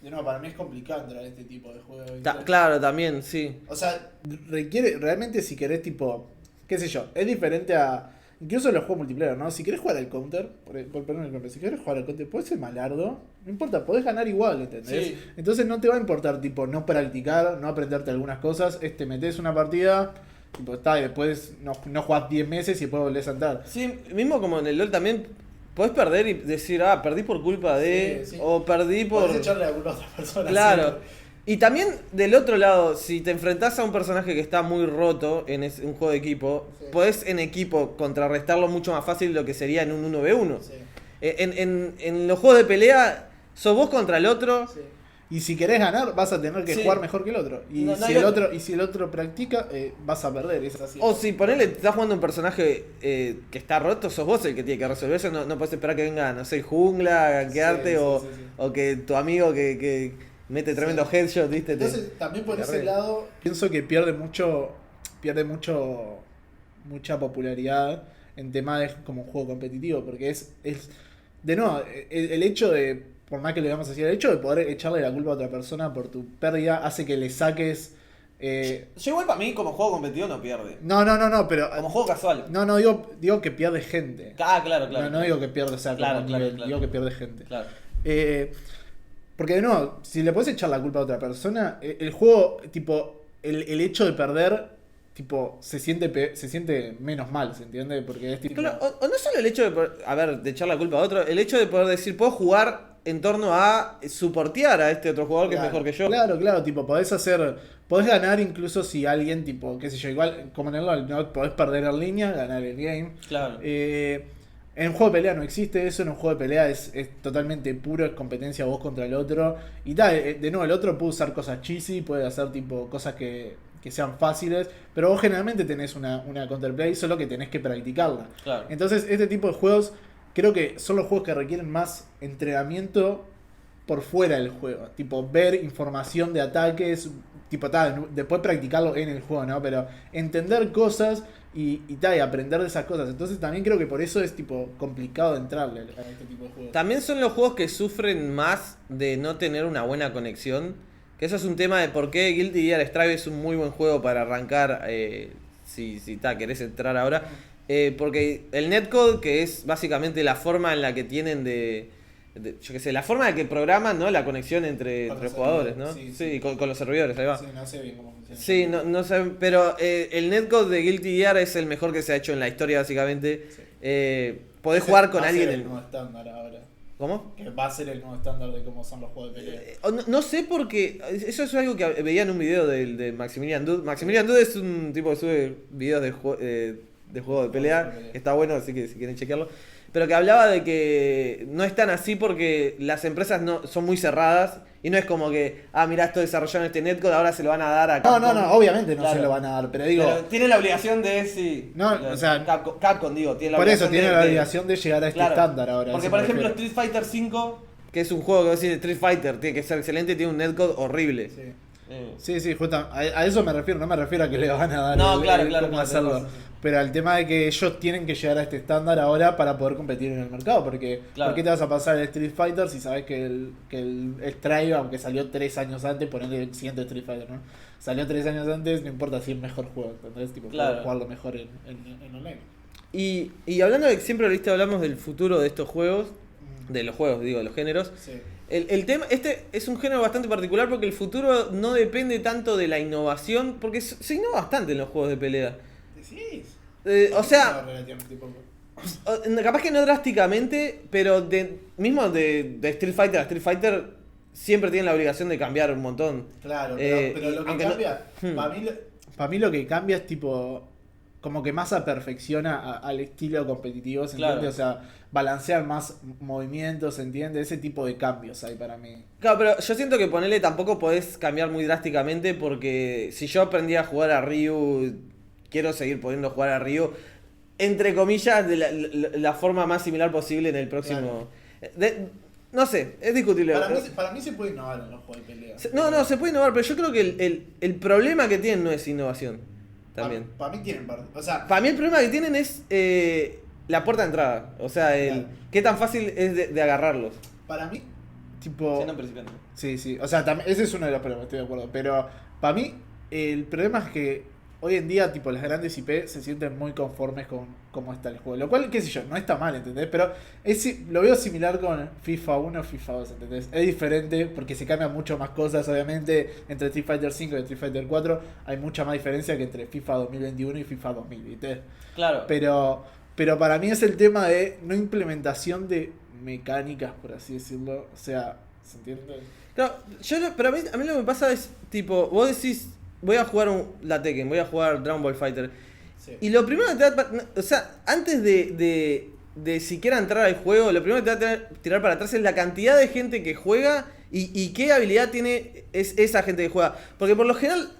de nuevo, para mí es complicado entrar a este tipo de juegos. Claro, también, sí. O sea, requiere, realmente si querés tipo, qué sé yo, es diferente a, incluso los juegos multiplayer, ¿no? Si querés jugar al counter, por poner el ejemplo, si querés jugar al counter, podés ser malardo, no importa, podés ganar igual, ¿entendés? Sí. Entonces no te va a importar, tipo, no practicar, no aprenderte algunas cosas, metés una partida, tipo, y después no jugás 10 meses y después volvés a entrar. Sí, mismo como en el LoL también podés perder y decir, perdí por culpa de... Sí. O perdí por... Podés echarle a alguna otra persona. Claro. siempre. Y también del otro lado, si te enfrentás a un personaje que está muy roto en un juego de equipo, Sí. podés en equipo contrarrestarlo mucho más fácil de lo que sería en un 1v1. Sí. En los juegos de pelea, sos vos contra el otro. Sí. Y si querés ganar, vas a tener que jugar mejor que el otro. Y si el otro practica, vas a perder. Es así. O si ponele, te estás jugando un personaje que está roto, sos vos el que tiene que resolver eso. No podés esperar que venga, no sé, jungla a gankearte o que tu amigo que mete tremendo headshot, ¿viste? Entonces, también por ese lado, pienso que pierde mucha popularidad en temas de como un juego competitivo. Porque es de nuevo, el hecho de, por más que lo digamos así, el hecho de poder echarle la culpa a otra persona por tu pérdida hace que le saques... Yo igual para mí como juego competitivo no pierde. No, pero... Como juego casual. No, digo que pierde gente. Claro. No digo que pierde, o sea, claro, como nivel, digo que pierde gente. Claro. Porque de nuevo, si le puedes echar la culpa a otra persona, el juego, tipo, el hecho de perder, tipo, se siente menos mal, ¿se entiende? Porque es tipo... Claro, o no solo el hecho de echar la culpa a otro, el hecho de poder decir, puedo jugar en torno a soportear a este otro jugador que es mejor que yo. Claro, tipo, podés ganar incluso si alguien, tipo, qué sé yo, igual como en el LoL, no podés perder en línea, ganar el game. Claro. En un juego de pelea no existe eso, en un juego de pelea es totalmente puro, es competencia vos contra el otro. Y tal, de nuevo, el otro puede usar cosas cheesy, puede hacer tipo cosas que sean fáciles, pero vos generalmente tenés una counterplay, solo que tenés que practicarla. Claro. Entonces, este tipo de juegos creo que son los juegos que requieren más entrenamiento por fuera del juego. Tipo, ver información de ataques, tipo, después practicarlo en el juego, ¿no? Pero entender cosas y aprender de esas cosas. Entonces también creo que por eso es tipo complicado entrarle a este tipo de juegos. También son los juegos que sufren más de no tener una buena conexión. Que eso es un tema de por qué Guilty Gear Strive es un muy buen juego para arrancar, si querés entrar ahora. Porque el netcode, que es básicamente la forma en la que tienen yo qué sé, la forma en que programan, ¿no? La conexión entre jugadores, ¿no? Sí, con los servidores, ahí va. Sí, no sé bien cómo funciona. Sí, no sé, pero el netcode de Guilty Gear es el mejor que se ha hecho en la historia, básicamente. Sí. Podés jugar con alguien. Va a ser el nuevo estándar ahora. ¿Cómo? Que va a ser el nuevo estándar de cómo son los juegos de pelea. No sé porque eso es algo que veía en un video de Maximilian Dude. Maximilian Dude es un tipo que sube videos de juegos de pelea. Está bueno, así que si quieren chequearlo. Pero que hablaba de que no es tan así porque las empresas son muy cerradas. Y no es como que, mirá, esto desarrollaron este netcode, ahora se lo van a dar a Capcom. No, obviamente no se lo van a dar, pero digo... Pero tiene la obligación de, sí... No, o sea... Capcom, digo, tiene la por obligación eso tiene la obligación de llegar a este estándar ahora. Porque, por ejemplo, Street Fighter V, que es un juego que vos decís Street Fighter, tiene que ser excelente, tiene un netcode horrible. Sí, justo, a eso me refiero, no me refiero a que le van a dar cómo hacerlo. Pero al tema de que ellos tienen que llegar a este estándar ahora para poder competir en el mercado. Porque ¿por qué te vas a pasar el Street Fighter si sabes que el Strive, aunque salió 3 años antes, ponele el siguiente Street Fighter, ¿no? Salió 3 años antes, no importa si es mejor juego, entonces tipo, puedes jugarlo mejor en online. Y hablando de que siempre hablamos del futuro de estos juegos, de los juegos, digo, de los géneros. Sí. El tema, este es un género bastante particular porque el futuro no depende tanto de la innovación, porque se innova bastante en los juegos de pelea. ¿Decís? O sea, capaz que no drásticamente, pero mismo de Street Fighter a Street Fighter siempre tienen la obligación de cambiar un montón. Claro, pero lo que cambia, para mí lo que cambia es tipo, como que más aperfecciona al estilo competitivo, ¿se entiende? O sea, balancear más movimientos, ¿se entiende? Ese tipo de cambios hay para mí. Claro, pero yo siento que ponerle tampoco podés cambiar muy drásticamente porque si yo aprendí a jugar a Ryu, quiero seguir pudiendo jugar a Ryu, entre comillas, de la forma más similar posible en el próximo... Claro. No sé, es discutible. Para mí se puede innovar en los juegos de pelea. No, se puede innovar, pero yo creo que el problema que tienen no es innovación. También. Para mí tienen parte. O sea, para mí el problema que tienen es la puerta de entrada. O sea, qué tan fácil es de agarrarlos. Para mí, tipo... Siendo principiante. Sí. O sea, ese es uno de los problemas, estoy de acuerdo. Pero para mí, el problema es que hoy en día, tipo, las grandes IP se sienten muy conformes con cómo está el juego. Lo cual, qué sé yo, no está mal, ¿entendés? Pero lo veo similar con FIFA 1 o FIFA 2, ¿entendés? Es diferente porque se cambian mucho más cosas, obviamente. Entre Street Fighter 5 y Street Fighter 4 hay mucha más diferencia que entre FIFA 2021 y FIFA 2000, ¿viste? Claro. Pero para mí es el tema de no implementación de mecánicas, por así decirlo. O sea, ¿se entiende? Claro, pero a mí lo que me pasa es, tipo, vos decís... Voy a jugar la Tekken, voy a jugar Dragon Ball Fighter. Sí. Y lo primero que te va a... O sea, antes de siquiera entrar al juego, lo primero que te va a tirar para atrás es la cantidad de gente que juega y qué habilidad tiene esa gente que juega. Porque por lo general,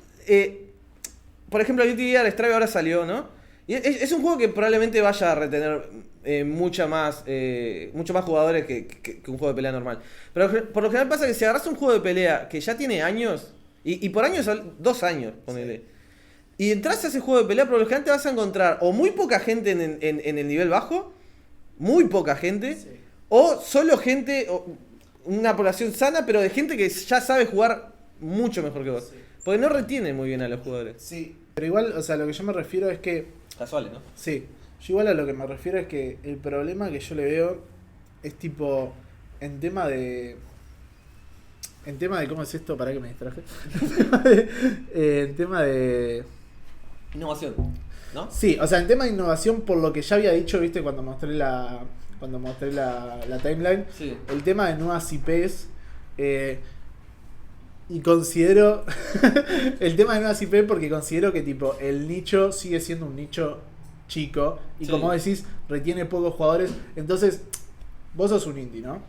por ejemplo, Guilty Gear Strive ahora salió, ¿no? Y es un juego que probablemente vaya a retener mucho más jugadores que un juego de pelea normal. Pero por lo general pasa que si agarras un juego de pelea que ya tiene años, y por años, 2 años, ponele. Sí. Y entras a ese juego de pelea, por lo general te vas a encontrar o muy poca gente en el nivel bajo, muy poca gente, sí. O solo gente, una población sana, pero de gente que ya sabe jugar mucho mejor que vos. Sí. Porque no retiene muy bien a los jugadores. Sí, pero igual, o sea, lo que yo me refiero es que... Casuales, ¿no? Sí, yo igual a lo que me refiero es que el problema que yo le veo es tipo, en tema de... ¿cómo es esto? ¿Para que me distraje? En tema de... Innovación, ¿no? Sí, o sea, en tema de innovación, por lo que ya había dicho, viste, cuando mostré la timeline, sí. El tema de nuevas IPs, y considero el tema de nuevas IP porque considero que tipo el nicho sigue siendo un nicho chico y sí. Como decís, retiene pocos jugadores. Entonces, vos sos un indie, ¿no?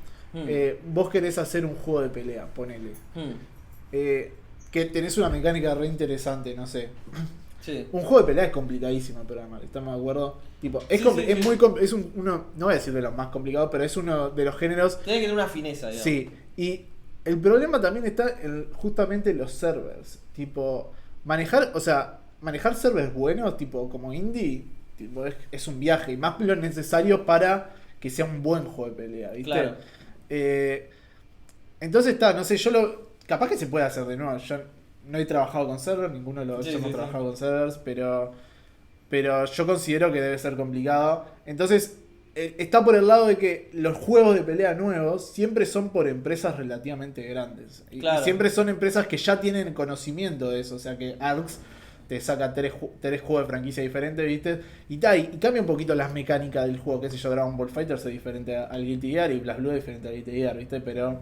Vos querés hacer un juego de pelea, ponele. Que tenés una mecánica re interesante, no sé. Sí. Un juego de pelea es complicadísimo de programar, ¿estamos de acuerdo? Tipo, es uno, no voy a decir de los más complicados, pero es uno de los géneros. Tiene que tener una fineza, digamos. Sí, y el problema también está en justamente los servers. Tipo, manejar servers buenos, tipo, como indie, tipo, es un viaje, y más lo necesario para que sea un buen juego de pelea, ¿viste? Claro. Entonces no sé, capaz que se puede hacer de nuevo. Yo no he trabajado con servers, ninguno de los hemos trabajado con servers, pero yo considero que debe ser complicado. Entonces, está por el lado de que los juegos de pelea nuevos siempre son por empresas relativamente grandes. Claro. Y siempre son empresas que ya tienen conocimiento de eso. O sea que ARX te saca tres juegos de franquicia diferentes, ¿viste? Y cambia un poquito las mecánicas del juego. Qué sé yo, Dragon Ball FighterZ es diferente al Guilty Gear y BlazBlue es diferente al Guilty Gear, ¿viste? Pero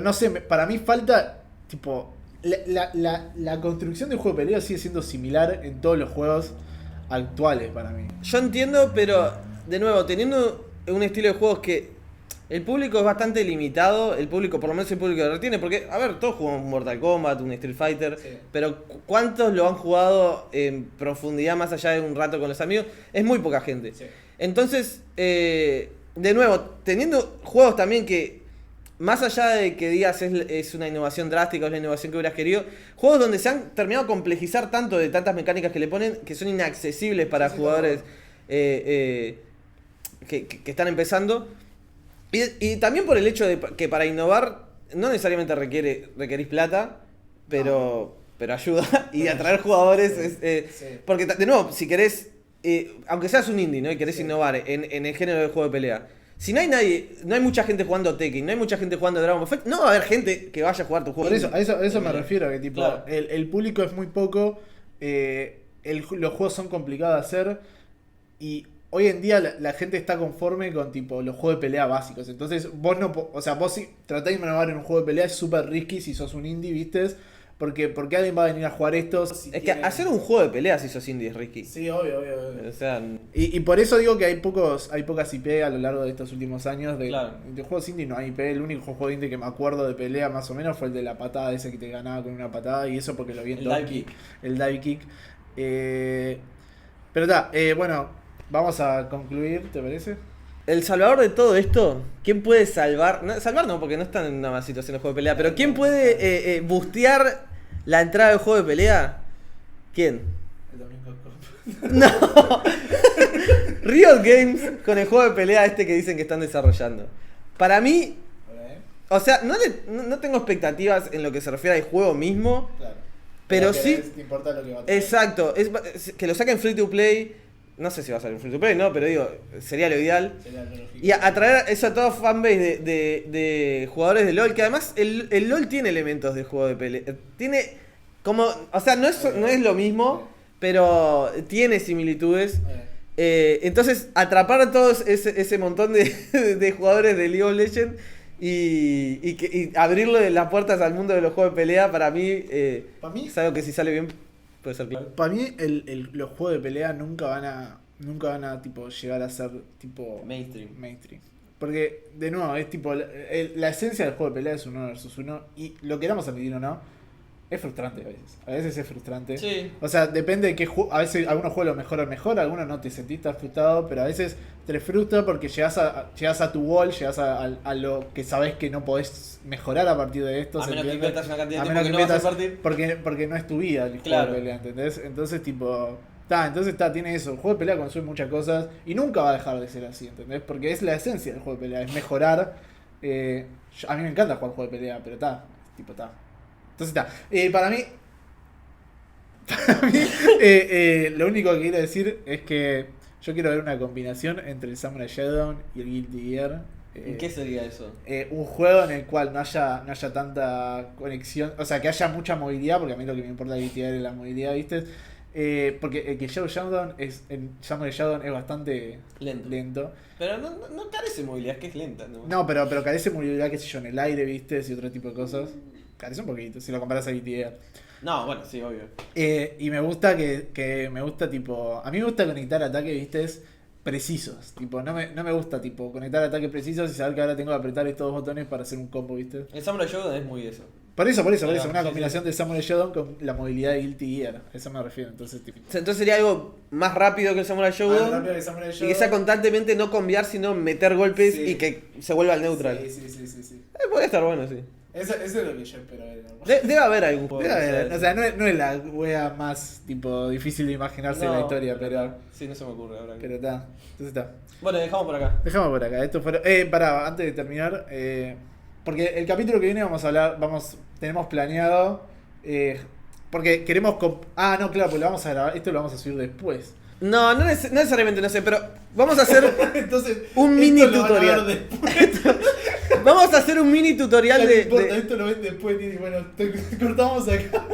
no sé, para mí falta, tipo, la construcción del juego de pelea sigue siendo similar en todos los juegos actuales para mí. Yo entiendo, pero de nuevo, teniendo un estilo de juegos que el público es bastante limitado, el público, por lo menos el público que retiene, porque, a ver, todos jugamos Mortal Kombat, un Street Fighter, sí. Pero ¿cuántos lo han jugado en profundidad más allá de un rato con los amigos? Es muy poca gente. Sí. Entonces, de nuevo, teniendo juegos también que, más allá de que digas es una innovación drástica, es la innovación que hubieras querido, juegos donde se han terminado de complejizar tanto de tantas mecánicas que le ponen, que son inaccesibles para jugadores que están empezando. Y también por el hecho de que para innovar no necesariamente requerís plata, pero ayuda. Y atraer jugadores porque, de nuevo, si querés, aunque seas un indie, ¿no? Y querés innovar en el género de juego de pelea, si no hay mucha gente jugando Tekken, no hay mucha gente jugando Dragon Ball, no va a haber gente que vaya a jugar tu juego. Por eso, a eso me refiero, que tipo, claro. el público es muy poco, los juegos son complicados de hacer, y hoy en día la gente está conforme con tipo los juegos de pelea básicos. Entonces vos si tratás de innovar en un juego de pelea es súper risky si sos un indie, ¿viste? Porque alguien va a venir a jugar estos. Que hacer un juego de pelea si sos indie es risky. Sí, obvio. O sea, y por eso digo que hay pocas IP a lo largo de estos últimos años. De juegos indie no hay IP. El único juego indie que me acuerdo de pelea más o menos fue el de la patada, ese que te ganaba con una patada. Y eso porque lo vi en el dive kick. Pero bueno, vamos a concluir, ¿te parece? El salvador de todo esto, ¿quién puede salvar? No, salvar no, porque no están en una situación de juego de pelea, pero ¿quién puede bustear la entrada del juego de pelea? ¿Quién? El Domingo Cop. No. Riot Games con el juego de pelea que dicen que están desarrollando. Para mí, o sea, no tengo expectativas en lo que se refiere al juego mismo, claro. Pero sí. Te importa lo que va a tener. Exacto, que lo saquen free to play. No sé si va a salir un free to play, no, pero digo, sería lo ideal. Y atraer eso a todo fanbase de jugadores de LoL, que además el LoL tiene elementos de juego de pelea. Tiene como, o sea, no es lo mismo, pero tiene similitudes. Entonces, atrapar a todos ese montón de jugadores de League of Legends y abrirle las puertas al mundo de los juegos de pelea, para mí es algo que si sale bien puede ser claro. Para mí los juegos de pelea nunca van a tipo llegar a ser tipo mainstream. Porque, de nuevo, es tipo, la esencia del juego de pelea es un 1 versus 1, y lo queramos admitir o no, es frustrante a veces. A veces es frustrante. Sí. O sea, depende de qué juego. A veces algunos juegos lo mejoran mejor, algunos no te sentís tan frustrado, pero a veces te frustra porque llegas a tu wall, llegas a lo que sabes que no podés mejorar a partir de esto. A ¿se menos que entiende? inviertas una cantidad A de menos tiempo que que no vas a inviertas- invertir. porque no es tu vida el Claro. juego de pelea, ¿entendés? Entonces, tipo. Tiene eso. El juego de pelea consume muchas cosas y nunca va a dejar de ser así, ¿entendés? Porque es la esencia del juego de pelea, es mejorar. A mí me encanta jugar juego de pelea, pero está. Entonces para mí, lo único que quiero decir es que yo quiero ver una combinación entre el Samurai Shodown y el Guilty Gear. ¿Y qué sería eso? Un juego en el cual no haya tanta conexión, o sea, que haya mucha movilidad, porque a mí lo que me importa de Guilty Gear es la movilidad, ¿viste? Porque el que Samurai Shodown es bastante lento. Pero no carece de movilidad, es que es lenta. No, pero carece de movilidad, qué sé yo, en el aire, ¿viste? Y otro tipo de cosas. Carece un poquito, si lo comparas a Guilty Gear. No, bueno, sí, obvio. Y me gusta que me gusta tipo. A mí me gusta conectar ataques, viste, precisos. Tipo, no me gusta tipo conectar ataques precisos y saber que ahora tengo que apretar estos dos botones para hacer un combo, viste. El Samurai Shodown es muy eso. Por eso, una Sí, combinación de Samurai Shodown con la movilidad de Guilty Gear. A eso me refiero, entonces tipo. Entonces sería algo más rápido que el Samurai Shodown. Más rápido que Samurai Y que Shodown. sea constantemente no cambiar, sino meter golpes Sí. y que se vuelva al neutral. Sí. Puede estar bueno, sí. Eso es lo que yo espero ver. Debe haber algún juego. Debe haber, que o sea, no es la wea más tipo difícil de imaginarse en la historia, pero Sí, no se me ocurre ahora. está. Entonces está. Bueno, dejamos por acá. Dejamos por acá. Esto fue. Antes de terminar, porque el capítulo que viene vamos a hablar, tenemos planeado, porque queremos. No, claro, pues lo vamos a grabar. Esto lo vamos a subir después. No necesariamente, no sé, pero vamos a hacer Entonces, un esto mini lo van a ver tutorial. después. Vamos a hacer un mini tutorial No de, importa, de- esto lo ven después y bueno, cortamos acá.